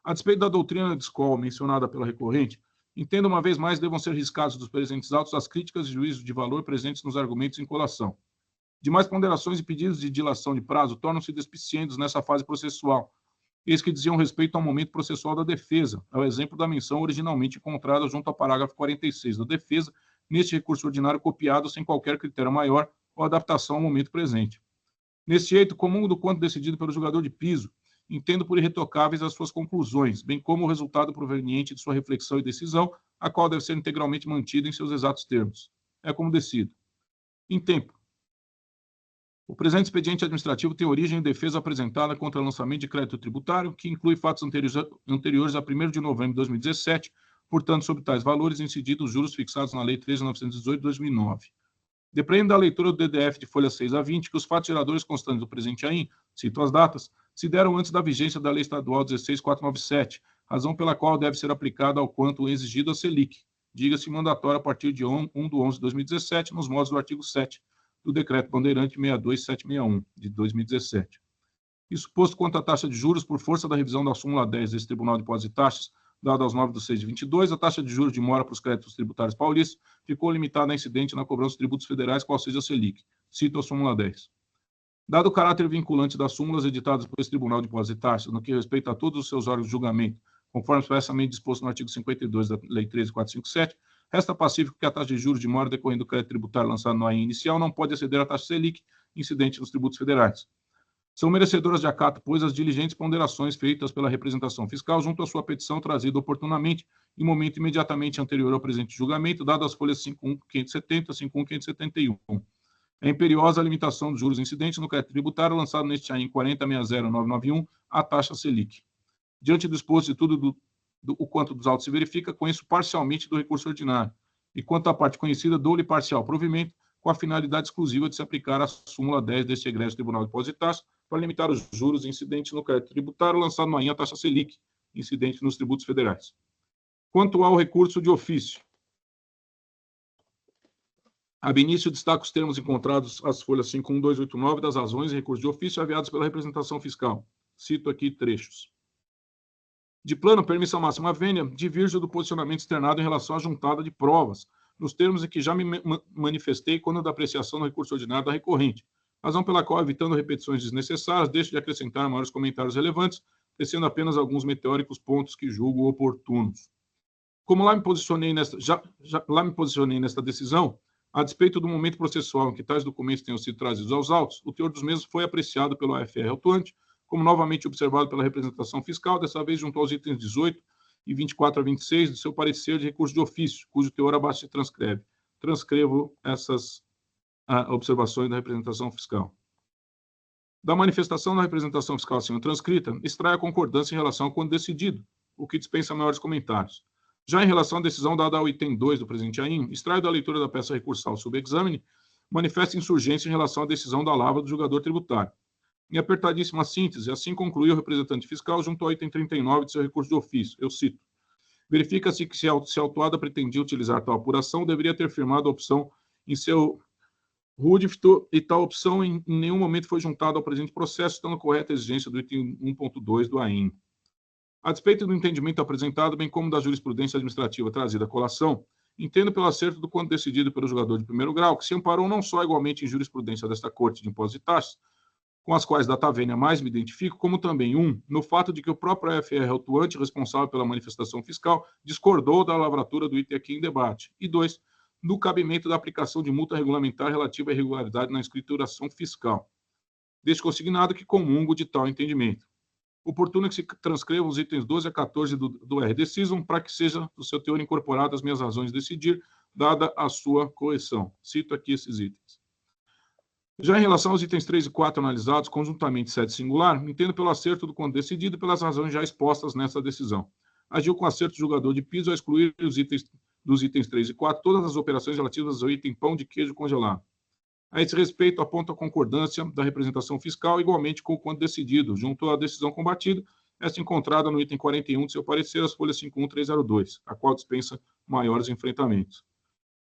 A despeito da doutrina de escola mencionada pela recorrente, entendo uma vez mais devam ser riscados dos presentes autos as críticas e juízos de valor presentes nos argumentos em colação. Demais ponderações e pedidos de dilação de prazo tornam-se despicientes nessa fase processual, eis que diziam respeito ao momento processual da defesa, ao exemplo da menção originalmente encontrada junto ao parágrafo 46 da defesa, neste recurso ordinário copiado sem qualquer critério maior ou adaptação ao momento presente. Nesse jeito, comungo do quanto decidido pelo julgador de piso, entendo por irretocáveis as suas conclusões, bem como o resultado proveniente de sua reflexão e decisão, a qual deve ser integralmente mantida em seus exatos termos. É como decido. Em tempo. O presente expediente administrativo tem origem em defesa apresentada contra o lançamento de crédito tributário, que inclui fatos anteriores a 1º de novembro de 2017, portanto, sobre tais valores incididos os juros fixados na Lei 13.918 de 2009. Depreendo da leitura do DDF de folha 6 a 20 que os fatos geradores constantes do presente AIM, cito as datas, se deram antes da vigência da Lei Estadual 16.497, razão pela qual deve ser aplicada ao quanto exigido a Selic, diga-se mandatória a partir de 1/11 de 2017, nos modos do artigo 7 do Decreto Bandeirante 62761, de 2017. Isso posto quanto à taxa de juros, por força da revisão da súmula 10 desse Tribunal de Impostos e Taxas, dada aos 9/6/22, a taxa de juros de mora para os créditos tributários paulistas ficou limitada a incidente na cobrança dos tributos federais, qual seja a Selic. Cito a súmula 10. Dado o caráter vinculante das súmulas editadas por esse Tribunal de Impostos e Taxas, no que respeita a todos os seus órgãos de julgamento, conforme expressamente disposto no artigo 52 da Lei 13.457, resta pacífico que a taxa de juros de mora decorrendo do crédito tributário lançado no AIM inicial não pode exceder a taxa Selic incidente nos tributos federais. São merecedoras de acato, pois, as diligentes ponderações feitas pela representação fiscal junto à sua petição trazida oportunamente em momento imediatamente anterior ao presente julgamento, dado as folhas 5.570 e 5.571. É imperiosa a limitação dos juros incidentes no crédito tributário lançado neste AIM 40.60991 à taxa Selic. Diante do exposto de tudo o quanto dos autos se verifica, conheço parcialmente do recurso ordinário. E quanto à parte conhecida, dou-lhe parcial provimento com a finalidade exclusiva de se aplicar a súmula 10 deste egresso Tribunal de Impostos e Taxas para limitar os juros incidentes no crédito tributário lançado no AIM à taxa Selic, incidente nos tributos federais. Quanto ao recurso de ofício, ab início destaca os termos encontrados às folhas 51289 das razões e recursos de ofício aviados pela representação fiscal. Cito aqui trechos. De plano, permissão máxima vênia, divirjo do posicionamento externado em relação à juntada de provas, nos termos em que já me manifestei quando da apreciação do recurso ordinário da recorrente, razão pela qual, evitando repetições desnecessárias, deixo de acrescentar maiores comentários relevantes, tecendo apenas alguns meteóricos pontos que julgo oportunos. Como lá me posicionei nesta decisão, a despeito do momento processual em que tais documentos tenham sido trazidos aos autos, o teor dos mesmos foi apreciado pelo AFR autuante, como novamente observado pela representação fiscal, dessa vez junto aos itens 18 e 24 a 26 do seu parecer de recurso de ofício, cujo teor abaixo se transcreve. Transcrevo essas observações da representação fiscal. Da manifestação da representação fiscal acima transcrita, extrai a concordância em relação ao quanto decidido, o que dispensa maiores comentários. Já em relação à decisão dada ao item 2 do presente AIM, extraio da leitura da peça recursal subexamine, manifesta insurgência em relação à decisão da lavra do julgador tributário. Em apertadíssima síntese, assim concluiu o representante fiscal junto ao item 39 de seu recurso de ofício. Eu cito. Verifica-se que se a autuada pretendia utilizar tal apuração, deveria ter firmado a opção em seu rúdifto e tal opção em nenhum momento foi juntada ao presente processo, estando correta a exigência do item 1.2 do AIM. A despeito do entendimento apresentado, bem como da jurisprudência administrativa trazida à colação, entendo pelo acerto do quanto decidido pelo julgador de primeiro grau, que se amparou não só igualmente em jurisprudência desta Corte de Impostos e Taxas, com as quais data vênia mais me identifico, como também, no fato de que o próprio AFR autuante, responsável pela manifestação fiscal, discordou da lavratura do item aqui em debate, e 2, no cabimento da aplicação de multa regulamentar relativa à irregularidade na escrituração fiscal. Deste consignado que comungo de tal entendimento. Oportuno que se transcrevam os itens 12 a 14 do R. Decisum, para que seja do seu teor incorporado as minhas razões de decidir, dada a sua correção. Cito aqui esses itens. Já em relação aos itens 3 e 4 analisados conjuntamente sede singular, entendo pelo acerto do quanto decidido pelas razões já expostas nessa decisão. Agiu com acerto do julgador de piso a excluir dos itens 3 e 4 todas as operações relativas ao item pão de queijo congelado. A esse respeito, aponto a concordância da representação fiscal igualmente com o quanto decidido, junto à decisão combatida, esta encontrada no item 41 de seu parecer, as folhas 51302, a qual dispensa maiores enfrentamentos.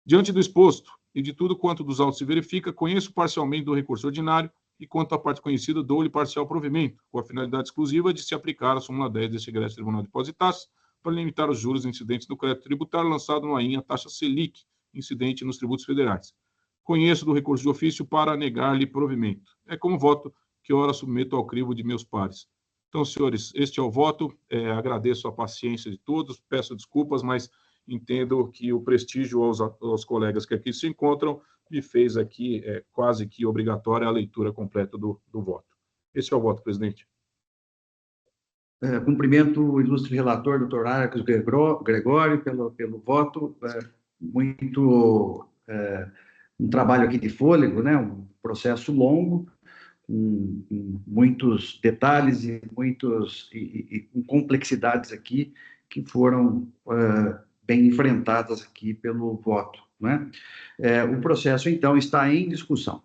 Diante do exposto, e de tudo quanto dos autos se verifica, conheço parcialmente do recurso ordinário, e quanto à parte conhecida, dou-lhe parcial provimento, com a finalidade exclusiva de se aplicar a súmula 10 deste egresso Tribunal de Impostos e Taxas para limitar os juros incidentes do crédito tributário lançado no AIN a taxa Selic, incidente nos tributos federais. Conheço do recurso de ofício para negar-lhe provimento. É como voto que ora submeto ao crivo de meus pares. Então, senhores, este é o voto. Agradeço a paciência de todos, peço desculpas, mas entendo que o prestígio aos colegas que aqui se encontram me fez aqui quase que obrigatória a leitura completa do voto. Esse é o voto, presidente. Cumprimento o ilustre relator, doutor Arcos Gregório, pelo voto. Um trabalho aqui de fôlego, né? Um processo longo, com muitos detalhes e com complexidades aqui que foram bem enfrentadas aqui pelo voto, né? O processo, então, está em discussão.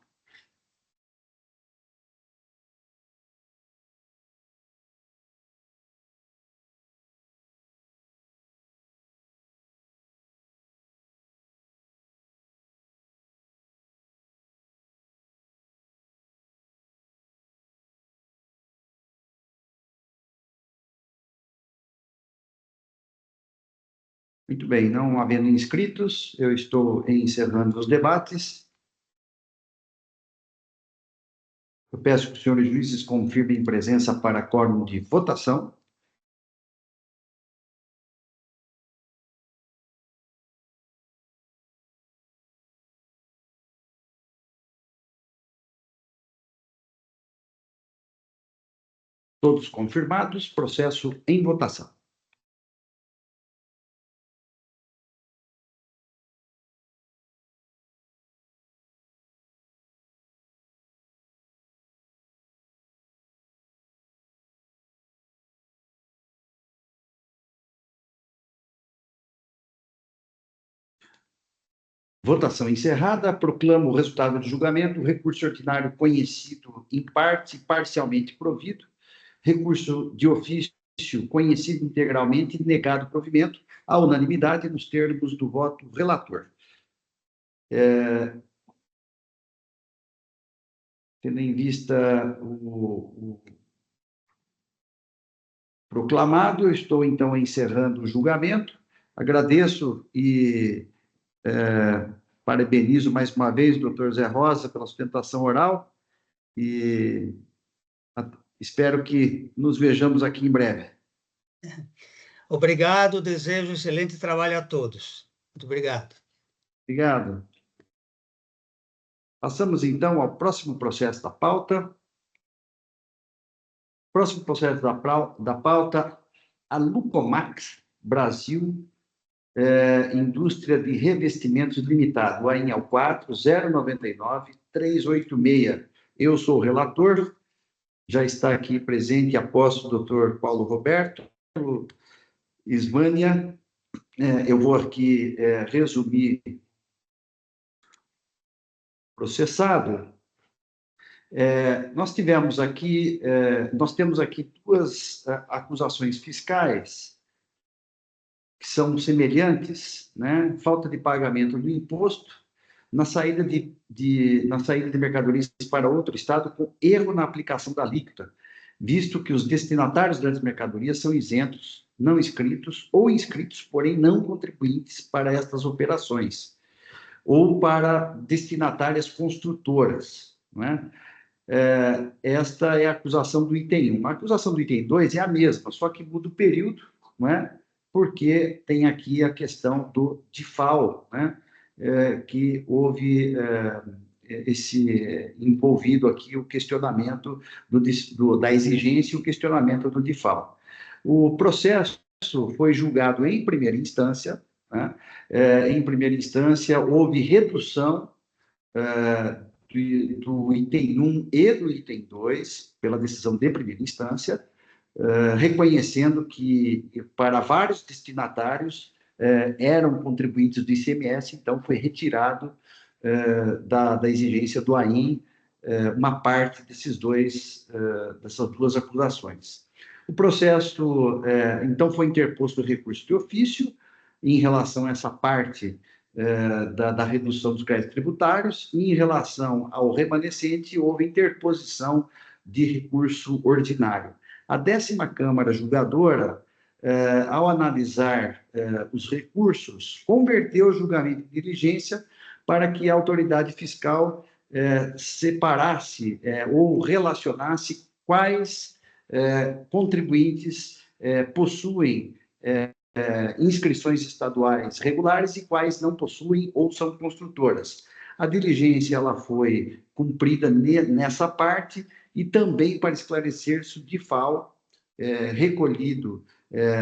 Muito bem, não havendo inscritos, eu estou encerrando os debates. Eu peço que os senhores juízes confirmem presença para quórum de votação. Todos confirmados, processo em votação. Votação encerrada. Proclamo o resultado do julgamento. Recurso ordinário conhecido em parte, parcialmente provido. Recurso de ofício conhecido integralmente e negado provimento, à unanimidade nos termos do voto relator. Tendo em vista o proclamado, eu estou, então, encerrando o julgamento. Agradeço e parabenizo mais uma vez o doutor Zé Rosa pela sustentação oral e espero que nos vejamos aqui em breve. Obrigado, desejo excelente trabalho a todos. Muito obrigado. Obrigado. Passamos, então, ao próximo processo da pauta. Próximo processo da pauta, a Lucomax Brasil, Indústria de Revestimentos Limitado, AIN 4099386. Eu sou o relator, já está aqui presente a posse o doutor Paulo Roberto Isvânia. Eu vou aqui resumir processado. Nós temos aqui duas acusações fiscais que são semelhantes, né? Falta de pagamento do imposto na saída de mercadorias para outro estado com erro na aplicação da alíquota, visto que os destinatários das mercadorias são isentos, não inscritos ou inscritos, porém não contribuintes para estas operações, ou para destinatárias construtoras, né? Esta é a acusação do item 1. A acusação do item 2 é a mesma, só que muda o período, não é? Porque tem aqui a questão do DIFAL, né? Que houve envolvido aqui o questionamento da exigência e o questionamento do DIFAL. O processo foi julgado em primeira instância, né? Em primeira instância, houve redução do item 1 e do item 2, pela decisão de primeira instância, reconhecendo que, para vários destinatários, eram contribuintes do ICMS, então foi retirado da exigência do AIN uma parte dessas duas acusações. O processo, então, foi interposto recurso de ofício em relação a essa parte da redução dos créditos tributários, e em relação ao remanescente, houve interposição de recurso ordinário. A 10ª Câmara Julgadora, ao analisar os recursos, converteu o julgamento em diligência para que a autoridade fiscal separasse ou relacionasse quais contribuintes possuem inscrições estaduais regulares e quais não possuem ou são construtoras. A diligência ela foi cumprida nessa parte, e também para esclarecer se o DIFAL recolhido,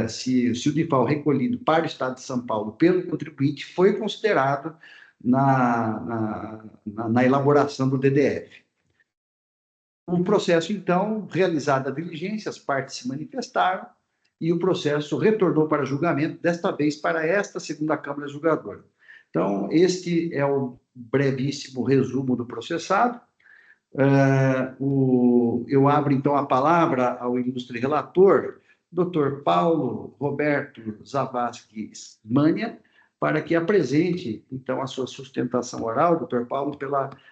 se o DIFAL recolhido para o Estado de São Paulo pelo contribuinte foi considerado na elaboração do DDF. O processo, então, realizada a diligência, as partes se manifestaram e o processo retornou para julgamento, desta vez para esta 2ª Câmara Julgadora. Então, este é o brevíssimo resumo do processado. Eu abro, então, a palavra ao ilustre relator, Dr. Paulo Roberto Zavascki Mania, para que apresente, então, a sua sustentação oral, Dr. Paulo,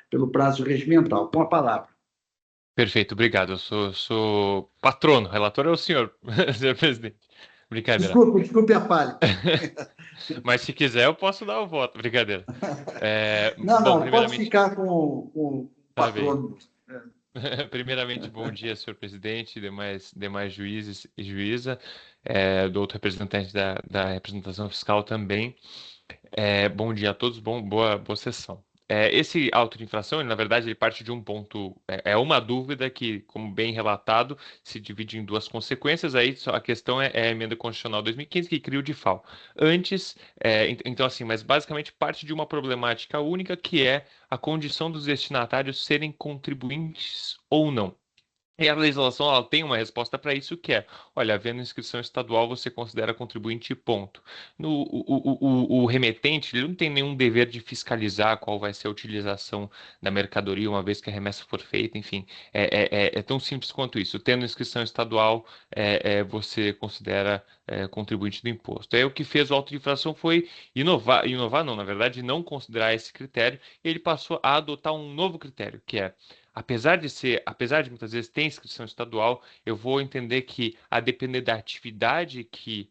pelo prazo regimental. Com a palavra. Perfeito, obrigado. Eu sou patrono, relator é o senhor, senhor presidente. Brincadeira. Desculpe a falha. Mas se quiser, eu posso dar o voto. Brincadeira. Não, pode ficar com o patrono. Primeiramente, bom dia, senhor presidente, demais juízes e juíza, do outro representante da representação fiscal também. Bom dia a todos, boa sessão. Esse auto de infração, ele, na verdade, ele parte de um ponto, uma dúvida que, como bem relatado, se divide em duas consequências. Aí a questão é a emenda constitucional 2015 que cria o DIFAL. Antes, então assim, mas basicamente parte de uma problemática única, que é a condição dos destinatários serem contribuintes ou não. E a legislação ela tem uma resposta para isso, que é, olha, havendo inscrição estadual, você considera contribuinte, ponto. O remetente ele não tem nenhum dever de fiscalizar qual vai ser a utilização da mercadoria, uma vez que a remessa for feita, enfim. É tão simples quanto isso. Tendo inscrição estadual, você considera contribuinte do imposto. Aí o que fez o auto de infração foi inovar não, na verdade, não considerar esse critério, e ele passou a adotar um novo critério, que é, apesar de muitas vezes ter inscrição estadual, eu vou entender que, a depender da atividade que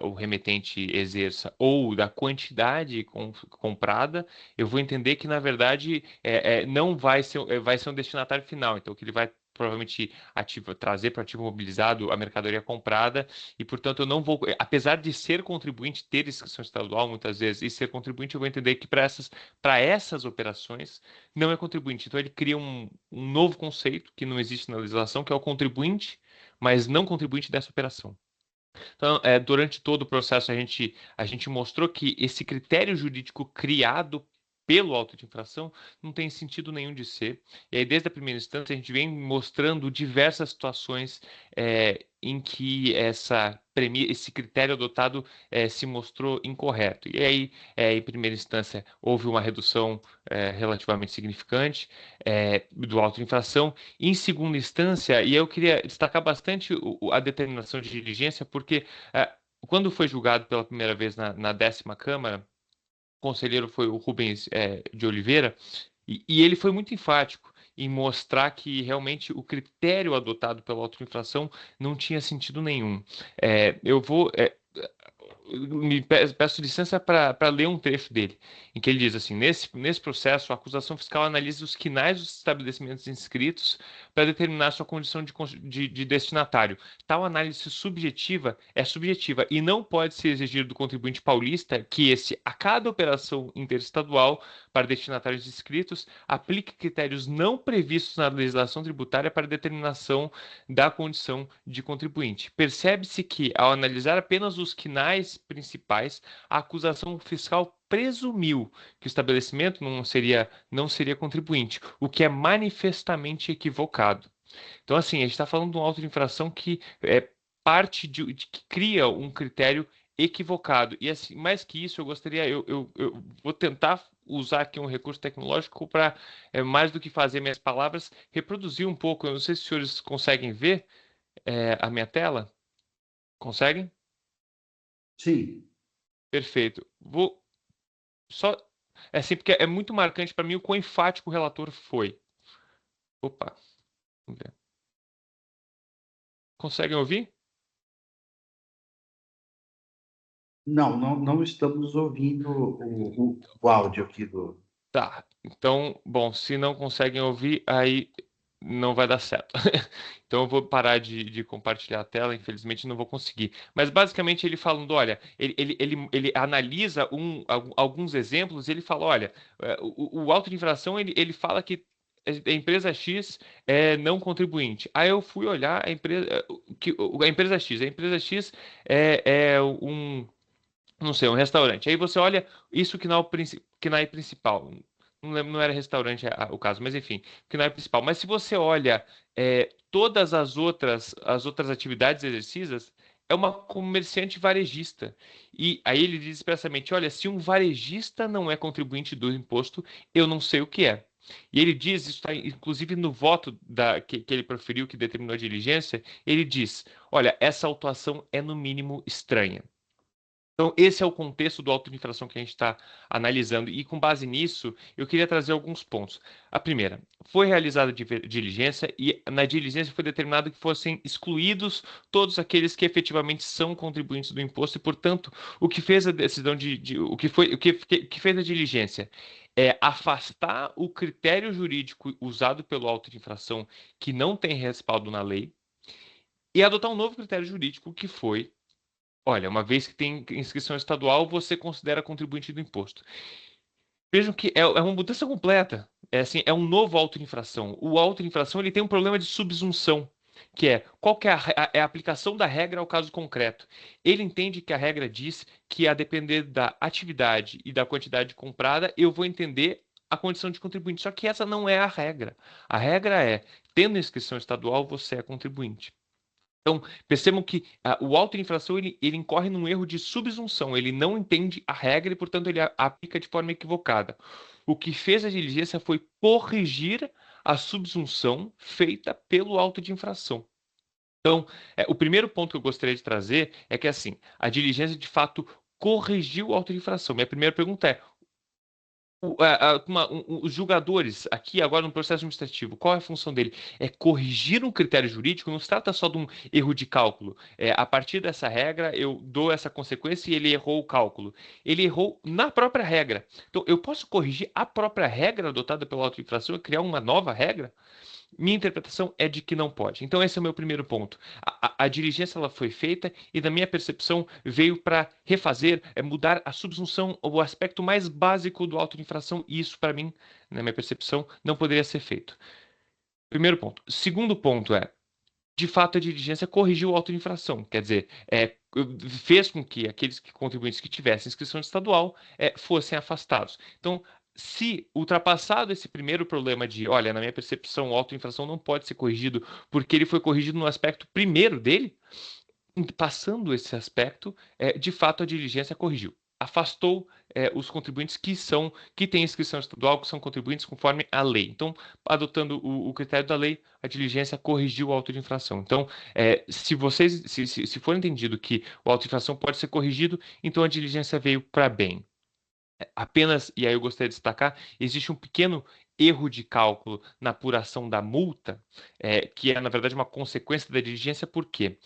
o remetente exerça ou da quantidade comprada, eu vou entender que, na verdade, não vai ser um destinatário final. Então, que ele vai provavelmente trazer para ativo mobilizado a mercadoria comprada, e, portanto, eu não vou, apesar de ser contribuinte, ter inscrição estadual muitas vezes, e ser contribuinte, eu vou entender que para essas operações não é contribuinte. Então, ele cria um novo conceito que não existe na legislação, que é o contribuinte, mas não contribuinte dessa operação. Então, durante todo o processo, a gente mostrou que esse critério jurídico criado pelo auto de infração não tem sentido nenhum de ser. E aí, desde a primeira instância, a gente vem mostrando diversas situações em que esse critério adotado se mostrou incorreto. E aí, em primeira instância, houve uma redução relativamente significante do auto de infração. Em segunda instância, e eu queria destacar bastante a determinação de diligência, porque quando foi julgado pela primeira vez na 10ª Câmara, o conselheiro foi o Rubens de Oliveira, e ele foi muito enfático em mostrar que realmente o critério adotado pela auto-infração não tinha sentido nenhum. Eu vou... peço licença para ler um trecho dele, em que ele diz assim: nesse processo, a acusação fiscal analisa os quinais dos estabelecimentos inscritos para determinar sua condição de destinatário. Tal análise subjetiva é subjetiva e não pode ser exigida do contribuinte paulista que a cada operação interestadual para destinatários inscritos, aplique critérios não previstos na legislação tributária para determinação da condição de contribuinte. Percebe-se que, ao analisar apenas os quinais principais, a acusação fiscal presumiu que o estabelecimento não seria contribuinte, o que é manifestamente equivocado. Então, assim, a gente está falando de um auto de infração que parte que cria um critério equivocado. E, assim, mais que isso, eu vou tentar usar aqui um recurso tecnológico para, mais do que fazer minhas palavras, reproduzir um pouco. Eu não sei se os senhores conseguem ver a minha tela. Conseguem? Sim. Perfeito. Vou só é assim, porque é muito marcante para mim o quão enfático o relator foi. Opa, vamos ver. Conseguem ouvir? Não estamos ouvindo o áudio aqui do. Tá. Então, bom, se não conseguem ouvir, aí não vai dar certo. Então eu vou parar de compartilhar a tela, infelizmente não vou conseguir. Mas basicamente ele falando, olha, ele analisa alguns exemplos, e ele fala, olha, o auto de infração ele fala que a empresa X é não contribuinte. Aí eu fui olhar a empresa X é um, não sei, um restaurante. Aí você olha isso que não é que não é principal. Não lembro, não era restaurante o caso, mas enfim, que não é principal. Mas se você olha todas as outras atividades exercidas, é uma comerciante varejista. E aí ele diz expressamente: olha, se um varejista não é contribuinte do imposto, eu não sei o que é. E ele diz, isso está inclusive no voto que ele proferiu, que determinou a diligência, ele diz: olha, essa autuação é no mínimo estranha. Então, esse é o contexto do auto de infração que a gente está analisando. E, com base nisso, eu queria trazer alguns pontos. A primeira, foi realizada diligência e, na diligência, foi determinado que fossem excluídos todos aqueles que efetivamente são contribuintes do imposto e, portanto, o que fez a decisão o que fez a diligência é afastar o critério jurídico usado pelo auto de infração que não tem respaldo na lei e adotar um novo critério jurídico que foi: olha, uma vez que tem inscrição estadual, você considera contribuinte do imposto. Vejam que é uma mudança completa. É assim, é um novo auto de infração. O auto de infração ele tem um problema de subsunção, que é qual que é a aplicação da regra ao caso concreto. Ele entende que a regra diz que, a depender da atividade e da quantidade comprada, eu vou entender a condição de contribuinte. Só que essa não é a regra. A regra é, tendo inscrição estadual, você é contribuinte. Então, percebam que o auto de infração ele incorre num erro de subsunção. Ele não entende a regra e, portanto, ele aplica de forma equivocada. O que fez a diligência foi corrigir a subsunção feita pelo auto de infração. Então, o primeiro ponto que eu gostaria de trazer é que, assim, a diligência, de fato, corrigiu o auto de infração. Minha primeira pergunta é: os julgadores, aqui agora no processo administrativo, qual é a função dele? É corrigir um critério jurídico, não se trata só de um erro de cálculo. A partir dessa regra, eu dou essa consequência e ele errou o cálculo. Ele errou na própria regra. Então, eu posso corrigir a própria regra adotada pela auto-infração e criar uma nova regra? Minha interpretação é de que não pode. Então, esse é o meu primeiro ponto. A diligência ela foi feita e, na minha percepção, veio para refazer, mudar a subsunção, o aspecto mais básico do auto de infração, e isso, para mim, na minha percepção, não poderia ser feito. Primeiro ponto. Segundo ponto de fato, a diligência corrigiu o auto de infração. Quer dizer, fez com que aqueles contribuintes que tivessem inscrição estadual fossem afastados. Então, se ultrapassado esse primeiro problema de, olha, na minha percepção, o auto de infração não pode ser corrigido porque ele foi corrigido no aspecto primeiro dele, passando esse aspecto, de fato a diligência corrigiu. Afastou os contribuintes que têm inscrição estadual, que são contribuintes conforme a lei. Então, adotando o critério da lei, a diligência corrigiu o auto de infração. Então, se for entendido que o auto de infração pode ser corrigido, então a diligência veio para bem. Apenas, e aí eu gostaria de destacar, existe um pequeno erro de cálculo na apuração da multa, que é, na verdade, uma consequência da diligência, porque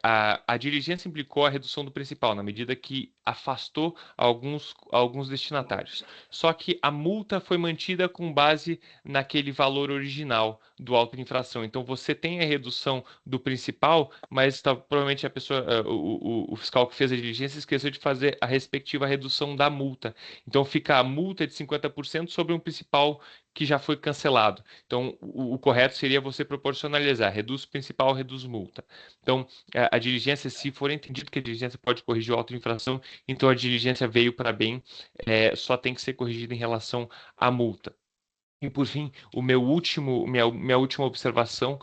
a diligência implicou a redução do principal, na medida que afastou alguns destinatários. Só que a multa foi mantida com base naquele valor original do auto de infração. Então, você tem a redução do principal, mas provavelmente a pessoa, o fiscal que fez a diligência esqueceu de fazer a respectiva redução da multa. Então, fica a multa de 50% sobre um principal que já foi cancelado. Então, o correto seria você proporcionalizar, reduz principal, reduz multa. Então, a diligência, se for entendido que a diligência pode corrigir o auto de infração, então a diligência veio para bem, só tem que ser corrigida em relação à multa. E, por fim, minha última observação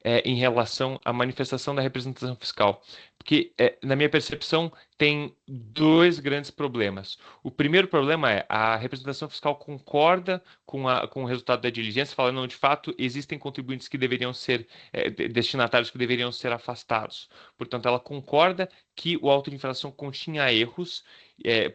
é em relação à manifestação da representação fiscal. Porque, na minha percepção, tem dois grandes problemas. O primeiro problema é a representação fiscal concorda com o resultado da diligência, falando, não, de fato, existem contribuintes que deveriam ser, destinatários que deveriam ser afastados. Portanto, ela concorda que o auto de infração continha erros,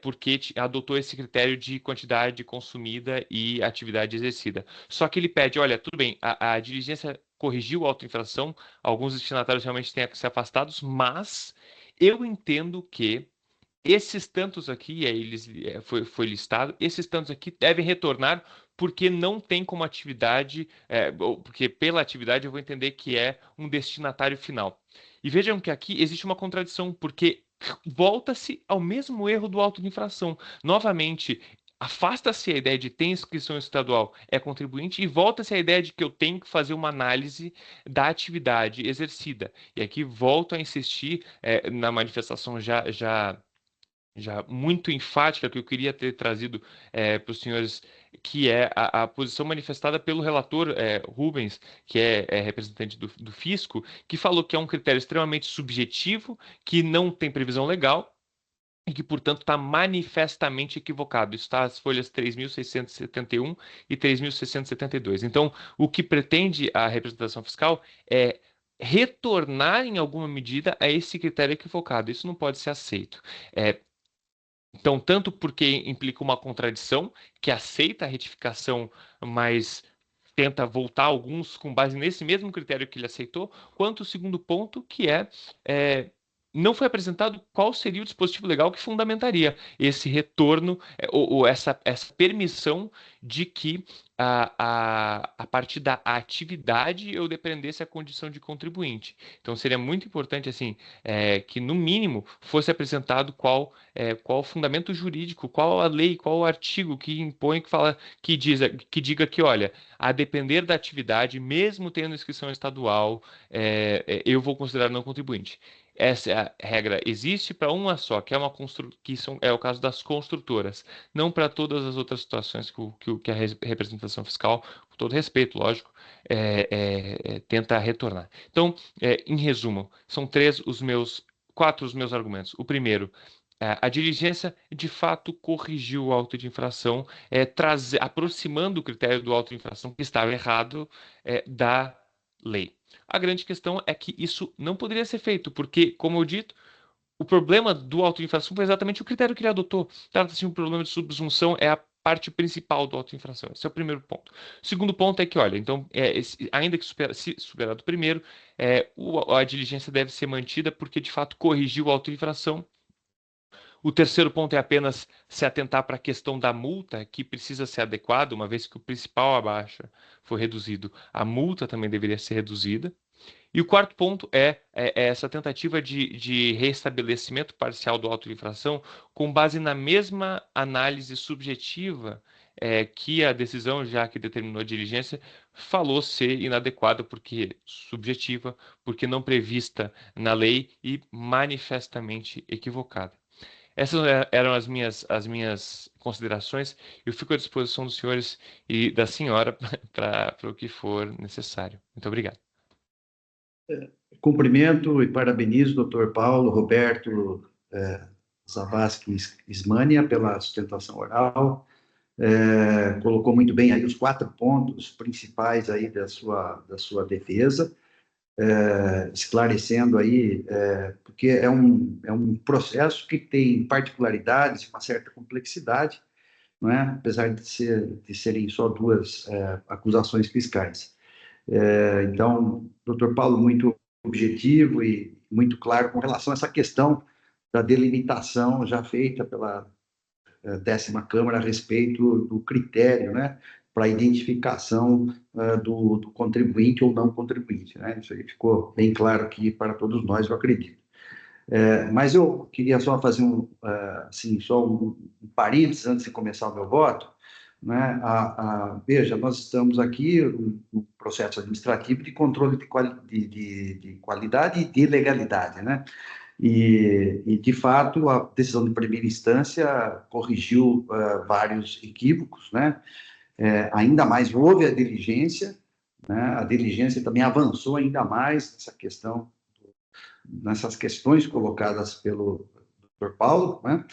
porque adotou esse critério de quantidade consumida e atividade exercida. Só que ele pede, olha, tudo bem, a diligência corrigiu a autoinfração, alguns destinatários realmente têm que ser afastados, mas eu entendo que esses tantos aqui, foi listado, esses tantos aqui devem retornar porque não tem como atividade, porque pela atividade eu vou entender que é um destinatário final. E vejam que aqui existe uma contradição, porque volta-se ao mesmo erro do auto de infração. Novamente, afasta-se a ideia de ter inscrição estadual é contribuinte e volta-se a ideia de que eu tenho que fazer uma análise da atividade exercida. E aqui volto a insistir na manifestação já muito enfática que eu queria ter trazido para os senhores, que é a posição manifestada pelo relator Rubens, que é representante do Fisco, que falou que é um critério extremamente subjetivo, que não tem previsão legal e que, portanto, está manifestamente equivocado. Isso está nas folhas 3.671 e 3.672. Então, o que pretende a representação fiscal é retornar, em alguma medida, a esse critério equivocado. Isso não pode ser aceito. Então, tanto porque implica uma contradição, que aceita a retificação, mas tenta voltar alguns com base nesse mesmo critério que ele aceitou, quanto o segundo ponto, que não foi apresentado qual seria o dispositivo legal que fundamentaria esse retorno, ou essa permissão de que a partir da atividade eu dependesse a condição de contribuinte. Então, seria muito importante, assim, que no mínimo fosse apresentado qual o fundamento jurídico, qual a lei, qual o artigo que impõe, que diga que, olha, a depender da atividade, mesmo tendo inscrição estadual, eu vou considerar não contribuinte. Essa regra existe para uma só, que é o caso das construtoras, não para todas as outras situações que a representação fiscal, com todo respeito, lógico, tenta retornar. Então, em resumo, são quatro os meus argumentos. O primeiro, a diligência, de fato, corrigiu o auto de infração, aproximando o critério do auto de infração que estava errado da lei. A grande questão é que isso não poderia ser feito, porque, como eu dito, o problema do auto de infração foi exatamente o critério que ele adotou. Trata-se de um problema de subsunção, é a parte principal do auto de infração. Esse é o primeiro ponto. O segundo ponto é que, olha, então, ainda que se superado o primeiro, a diligência deve ser mantida porque, de fato, corrigiu o auto de infração. O terceiro ponto é apenas se atentar para a questão da multa, que precisa ser adequada, uma vez que o principal abaixo foi reduzido, a multa também deveria ser reduzida. E o quarto ponto é essa tentativa de reestabelecimento parcial do auto de infração com base na mesma análise subjetiva que a decisão, já que determinou a diligência, falou ser inadequada porque subjetiva, porque não prevista na lei e manifestamente equivocada. Essas eram as minhas considerações. Eu fico à disposição dos senhores e da senhora para o que for necessário. Muito obrigado. Cumprimento e parabenizo o doutor Paulo Roberto Zavascki Ismania pela sustentação oral. Colocou muito bem aí os 4 pontos principais aí da sua defesa, esclarecendo aí, porque é um processo que tem particularidades e uma certa complexidade, não é? Apesar de serem só 2 acusações fiscais. Então, doutor Paulo, muito objetivo e muito claro com relação a essa questão da delimitação já feita pela 10ª Câmara a respeito do critério, né, para a identificação do contribuinte ou não contribuinte, né? Isso aí ficou bem claro aqui para todos nós, eu acredito. Mas eu queria só fazer só um parênteses antes de começar o meu voto, né? Veja, nós estamos aqui no processo administrativo de controle de qualidade e de legalidade, né? E, de fato, a decisão de primeira instância corrigiu vários equívocos, né? Ainda mais houve a diligência, né? A diligência também avançou ainda mais nessa questão nessas questões colocadas pelo Dr. Paulo, né?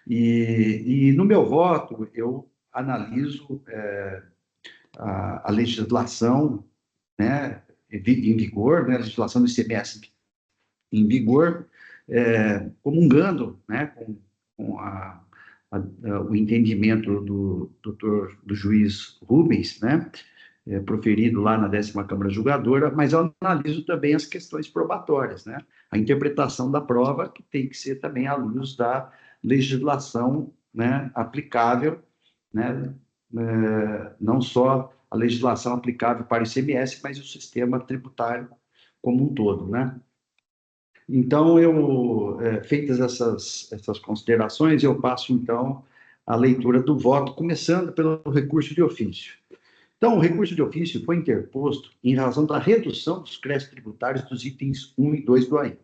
E no meu voto, eu analiso a legislação, né, em vigor, né, a legislação do ICMS em vigor, comungando, né, com o entendimento do juiz Rubens, né, proferido lá na 10ª Câmara Julgadora, mas eu analiso também as questões probatórias, né, a interpretação da prova, que tem que ser também à luz da legislação, né, aplicável, né, não só a legislação aplicável para o ICMS, mas o sistema tributário como um todo, né? Então, feitas essas considerações, eu passo, então, a leitura do voto, começando pelo recurso de ofício. Então, o recurso de ofício foi interposto em razão da redução dos créditos tributários dos itens 1 e 2 do AIN.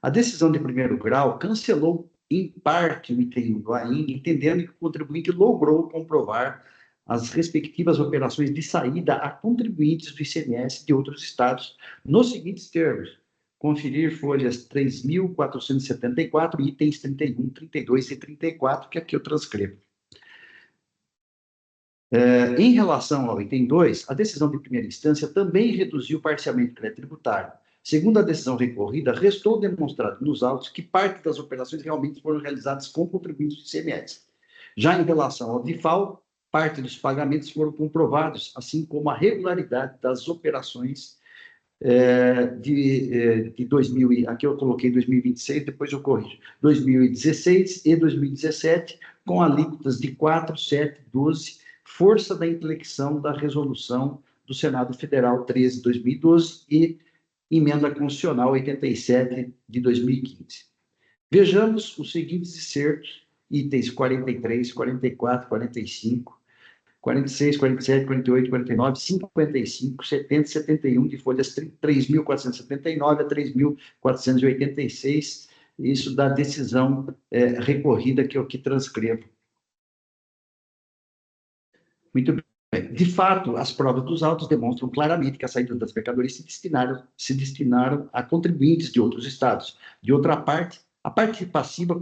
A decisão de primeiro grau cancelou, em parte, o item 1 do AIN, entendendo que o contribuinte logrou comprovar as respectivas operações de saída a contribuintes do ICMS de outros estados, nos seguintes termos: conferir folhas 3.474, itens 31, 32 e 34, que aqui eu transcrevo. Em relação ao item 2, a decisão de primeira instância também reduziu parcialmente o crédito tributário. Segundo a decisão recorrida, restou demonstrado nos autos que parte das operações realmente foram realizadas com contribuintes do ICMS. Já em relação ao DIFAL, parte dos pagamentos foram comprovados, assim como a regularidade das operações de 2000, aqui eu coloquei 2026, depois eu corrijo, 2016 e 2017, com alíquotas de 4, 7, 12, força da inflexão da resolução do Senado Federal 13 de 2012 e emenda constitucional 87 de 2015. Vejamos os seguintes excertos, itens 43, 44, 45, 46, 47, 48, 49, 55, 70 e 71, de folhas 3.479 a 3.486, isso da decisão recorrida que eu aqui transcrevo. Muito bem. De fato, as provas dos autos demonstram claramente que as saídas das mercadorias se destinaram a contribuintes de outros estados. De outra parte, a parte passiva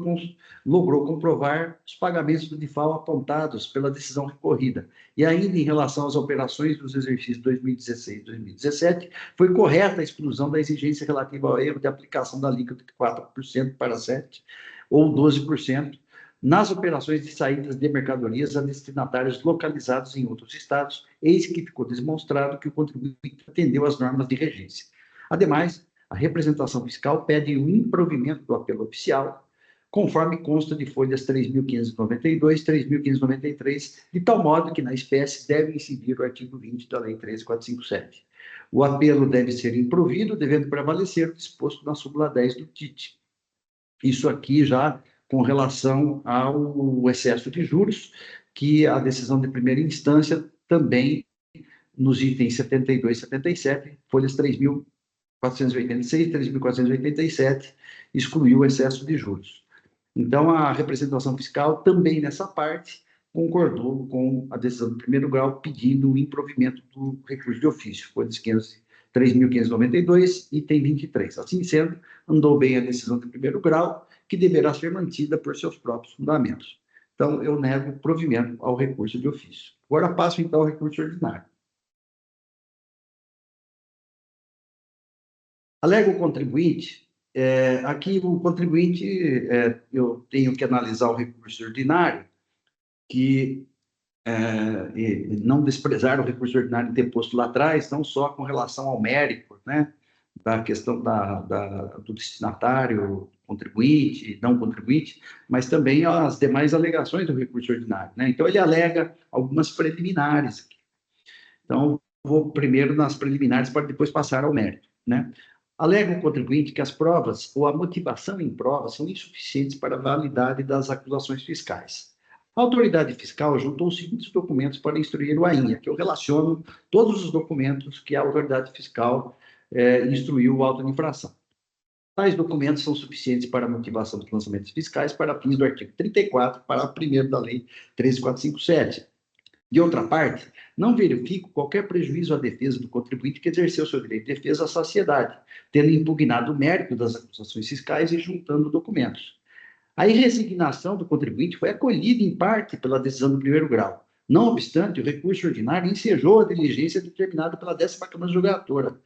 logrou comprovar os pagamentos do DIFAL apontados pela decisão recorrida. E ainda em relação às operações dos exercícios 2016 e 2017, foi correta a exclusão da exigência relativa ao erro de aplicação da alíquota de 4% para 7% ou 12%, nas operações de saídas de mercadorias a destinatários localizados em outros estados, eis que ficou demonstrado que o contribuinte atendeu às normas de regência. Ademais, a representação fiscal pede o improvimento do apelo oficial, conforme consta de folhas 3.592 e 3.593, de tal modo que na espécie deve incidir o artigo 20 da Lei 13.457. O apelo deve ser improvido, devendo prevalecer o disposto na súmula 10 do TIT. Isso aqui já com relação ao excesso de juros, que a decisão de primeira instância também, nos itens 72 e 77, folhas 3.486 e 3.487, excluiu o excesso de juros. Então, a representação fiscal também, nessa parte, concordou com a decisão do primeiro grau, pedindo o improvimento do recurso de ofício, folhas 3.592, item 23. Assim sendo, andou bem a decisão de primeiro grau, que deverá ser mantida por seus próprios fundamentos. Então, eu nego provimento ao recurso de ofício. Agora passo, então, ao recurso ordinário. Alega o contribuinte, aqui o contribuinte, eu tenho que analisar o recurso ordinário, que não desprezar o recurso ordinário interposto lá atrás, não só com relação ao mérito, né, da questão do destinatário, contribuinte, não contribuinte, mas também as demais alegações do recurso ordinário, né? Então, ele alega algumas preliminares aqui. Então, vou primeiro nas preliminares para depois passar ao mérito, né? Alega o contribuinte que as provas ou a motivação em prova são insuficientes para a validade das acusações fiscais. A autoridade fiscal juntou os seguintes documentos para instruir o AIN, que eu relaciono todos os documentos que a autoridade fiscal instruiu o auto de infração. Tais documentos são suficientes para a motivação dos lançamentos fiscais para fins do artigo 34, parágrafo 1º da Lei 13.457. De outra parte, não verifico qualquer prejuízo à defesa do contribuinte que exerceu seu direito de defesa à saciedade, tendo impugnado o mérito das acusações fiscais e juntando documentos. A irresignação do contribuinte foi acolhida em parte pela decisão do primeiro grau. Não obstante, o recurso ordinário ensejou a diligência determinada pela 10ª Câmara Julgadora,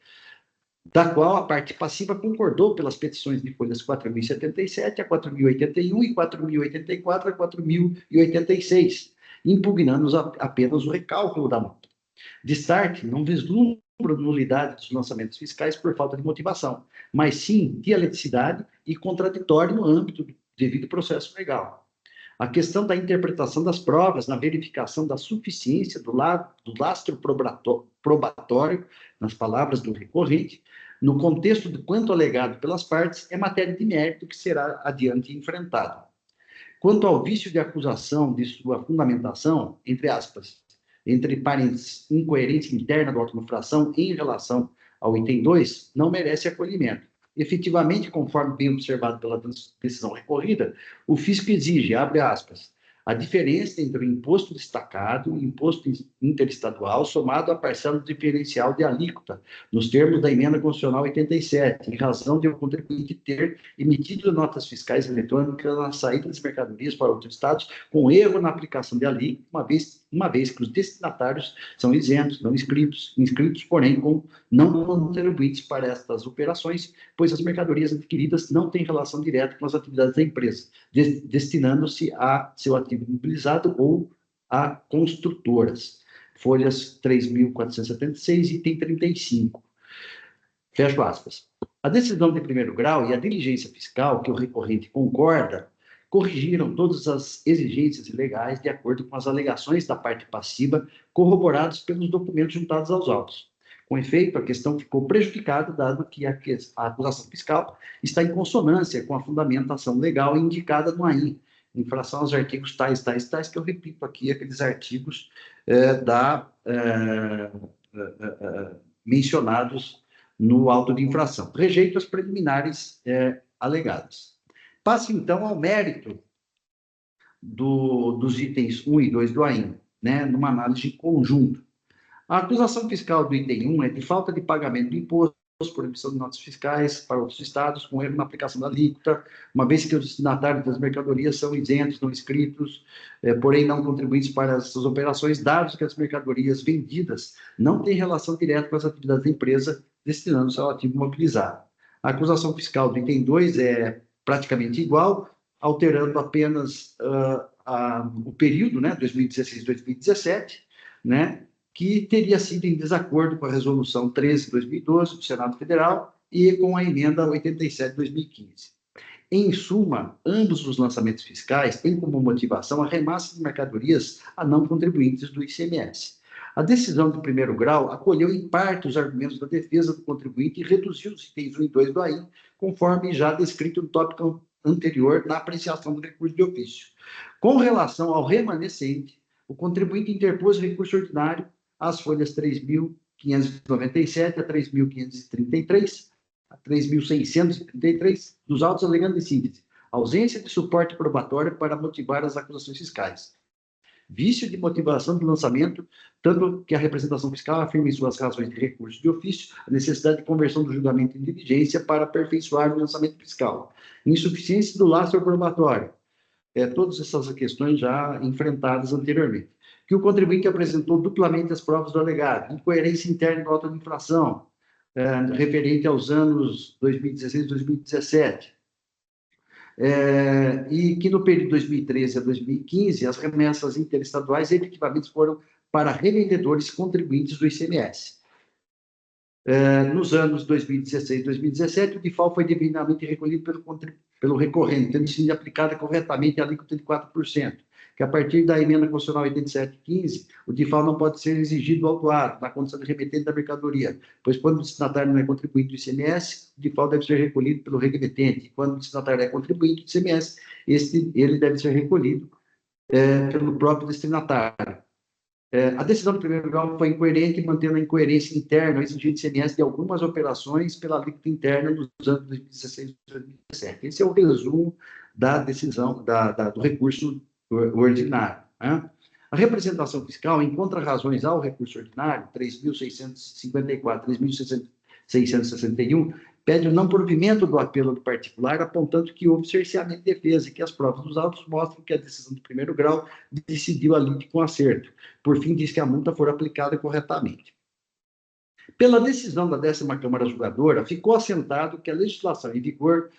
da qual a parte passiva concordou pelas petições de folhas 4.077 a 4.081 e 4.084 a 4.086, impugnando apenas o recálculo da multa. De start, não vislumbro nulidade dos lançamentos fiscais por falta de motivação, mas sim dialeticidade e contraditório no âmbito do devido processo legal. A questão da interpretação das provas na verificação da suficiência do lastro probatório, nas palavras do recorrente, no contexto de quanto alegado pelas partes, é matéria de mérito que será adiante enfrentado. Quanto ao vício de acusação de sua fundamentação, entre aspas, entre parênteses, incoerência interna da auto-infração em relação ao item 2, não merece acolhimento. Efetivamente, conforme bem observado pela decisão recorrida, o fisco exige, abre aspas, a diferença entre o imposto destacado e o imposto interestadual somado à parcela diferencial de alíquota, nos termos da emenda constitucional 87, em razão de o contribuinte ter emitido notas fiscais eletrônicas na saída das mercadorias para outros estados com erro na aplicação de alíquota, uma vez que os destinatários são isentos, não inscritos, porém, não contribuintes para estas operações, pois as mercadorias adquiridas não têm relação direta com as atividades da empresa, destinando-se a seu ativo imobilizado ou a construtoras. Folhas 3.476, item 35. Fecho aspas. A decisão de primeiro grau e a diligência fiscal, que o recorrente concorda, corrigiram todas as exigências legais de acordo com as alegações da parte passiva, corroboradas pelos documentos juntados aos autos. Com efeito, a questão ficou prejudicada, dado que a acusação fiscal está em consonância com a fundamentação legal indicada no AIN, infração aos artigos tais, que eu repito aqui, aqueles artigos mencionados no auto de infração. Rejeito as preliminares alegadas. Passo, então, ao mérito dos itens 1 e 2 do AIN, né, numa análise de conjunto. A acusação fiscal do item 1 é de falta de pagamento de imposto por emissão de notas fiscais para outros estados, com erro na aplicação da alíquota, uma vez que os destinatários das mercadorias são isentos, não inscritos, porém não contribuintes para essas operações, dados que as mercadorias vendidas não têm relação direta com as atividades da empresa, destinando-se ao ativo imobilizado. A acusação fiscal do item 2 é praticamente igual, alterando apenas o período, né, 2016-2017, né, que teria sido em desacordo com a Resolução 13 de 2012 do Senado Federal e com a Emenda 87 de 2015. Em suma, ambos os lançamentos fiscais têm como motivação a remessa de mercadorias a não contribuintes do ICMS. A decisão do primeiro grau acolheu em parte os argumentos da defesa do contribuinte e reduziu os itens 1 e 2 do AIN, conforme já descrito no tópico anterior na apreciação do recurso de ofício. Com relação ao remanescente, o contribuinte interpôs recurso ordinário às folhas 3.597 a 3.533, a 3.633 dos autos alegando em síntese ausência de suporte probatório para motivar as acusações fiscais. Vício de motivação do lançamento, tanto que a representação fiscal afirma em suas razões de recurso de ofício a necessidade de conversão do julgamento em diligência para aperfeiçoar o lançamento fiscal. Insuficiência do lastro probatório. Todas essas questões já enfrentadas anteriormente. Que o contribuinte apresentou duplamente as provas do alegado, incoerência interna da auto de infração, referente aos anos 2016 e 2017, e que no período de 2013 a 2015, as remessas interestaduais efetivamente foram para revendedores contribuintes do ICMS. Nos anos 2016 e 2017, o DIFAL foi devidamente recolhido pelo recorrente, tendo sido aplicada corretamente a alíquota de 4%, que a partir da emenda constitucional 8715, o DIFAL não pode ser exigido do autuado, na condição de remetente da mercadoria, pois quando o destinatário não é contribuinte do ICMS, o DIFAL deve ser recolhido pelo remetente. Quando o destinatário é contribuinte do ICMS, ele deve ser recolhido pelo próprio destinatário. A decisão do primeiro grau foi incoerente, mantendo a incoerência interna, a exigência de ICMS de algumas operações pela alíquota interna nos anos 2016 e 2017. Esse é o resumo da decisão do recurso ordinário. Né? A representação fiscal encontra razões ao recurso ordinário, 3.654, 3.661, pede o não provimento do apelo do particular, apontando que houve cerceamento de defesa e que as provas dos autos mostram que a decisão de primeiro grau decidiu a lide com acerto. Por fim, diz que a multa for aplicada corretamente. Pela decisão da 10ª Câmara Julgadora, ficou assentado que a legislação em vigor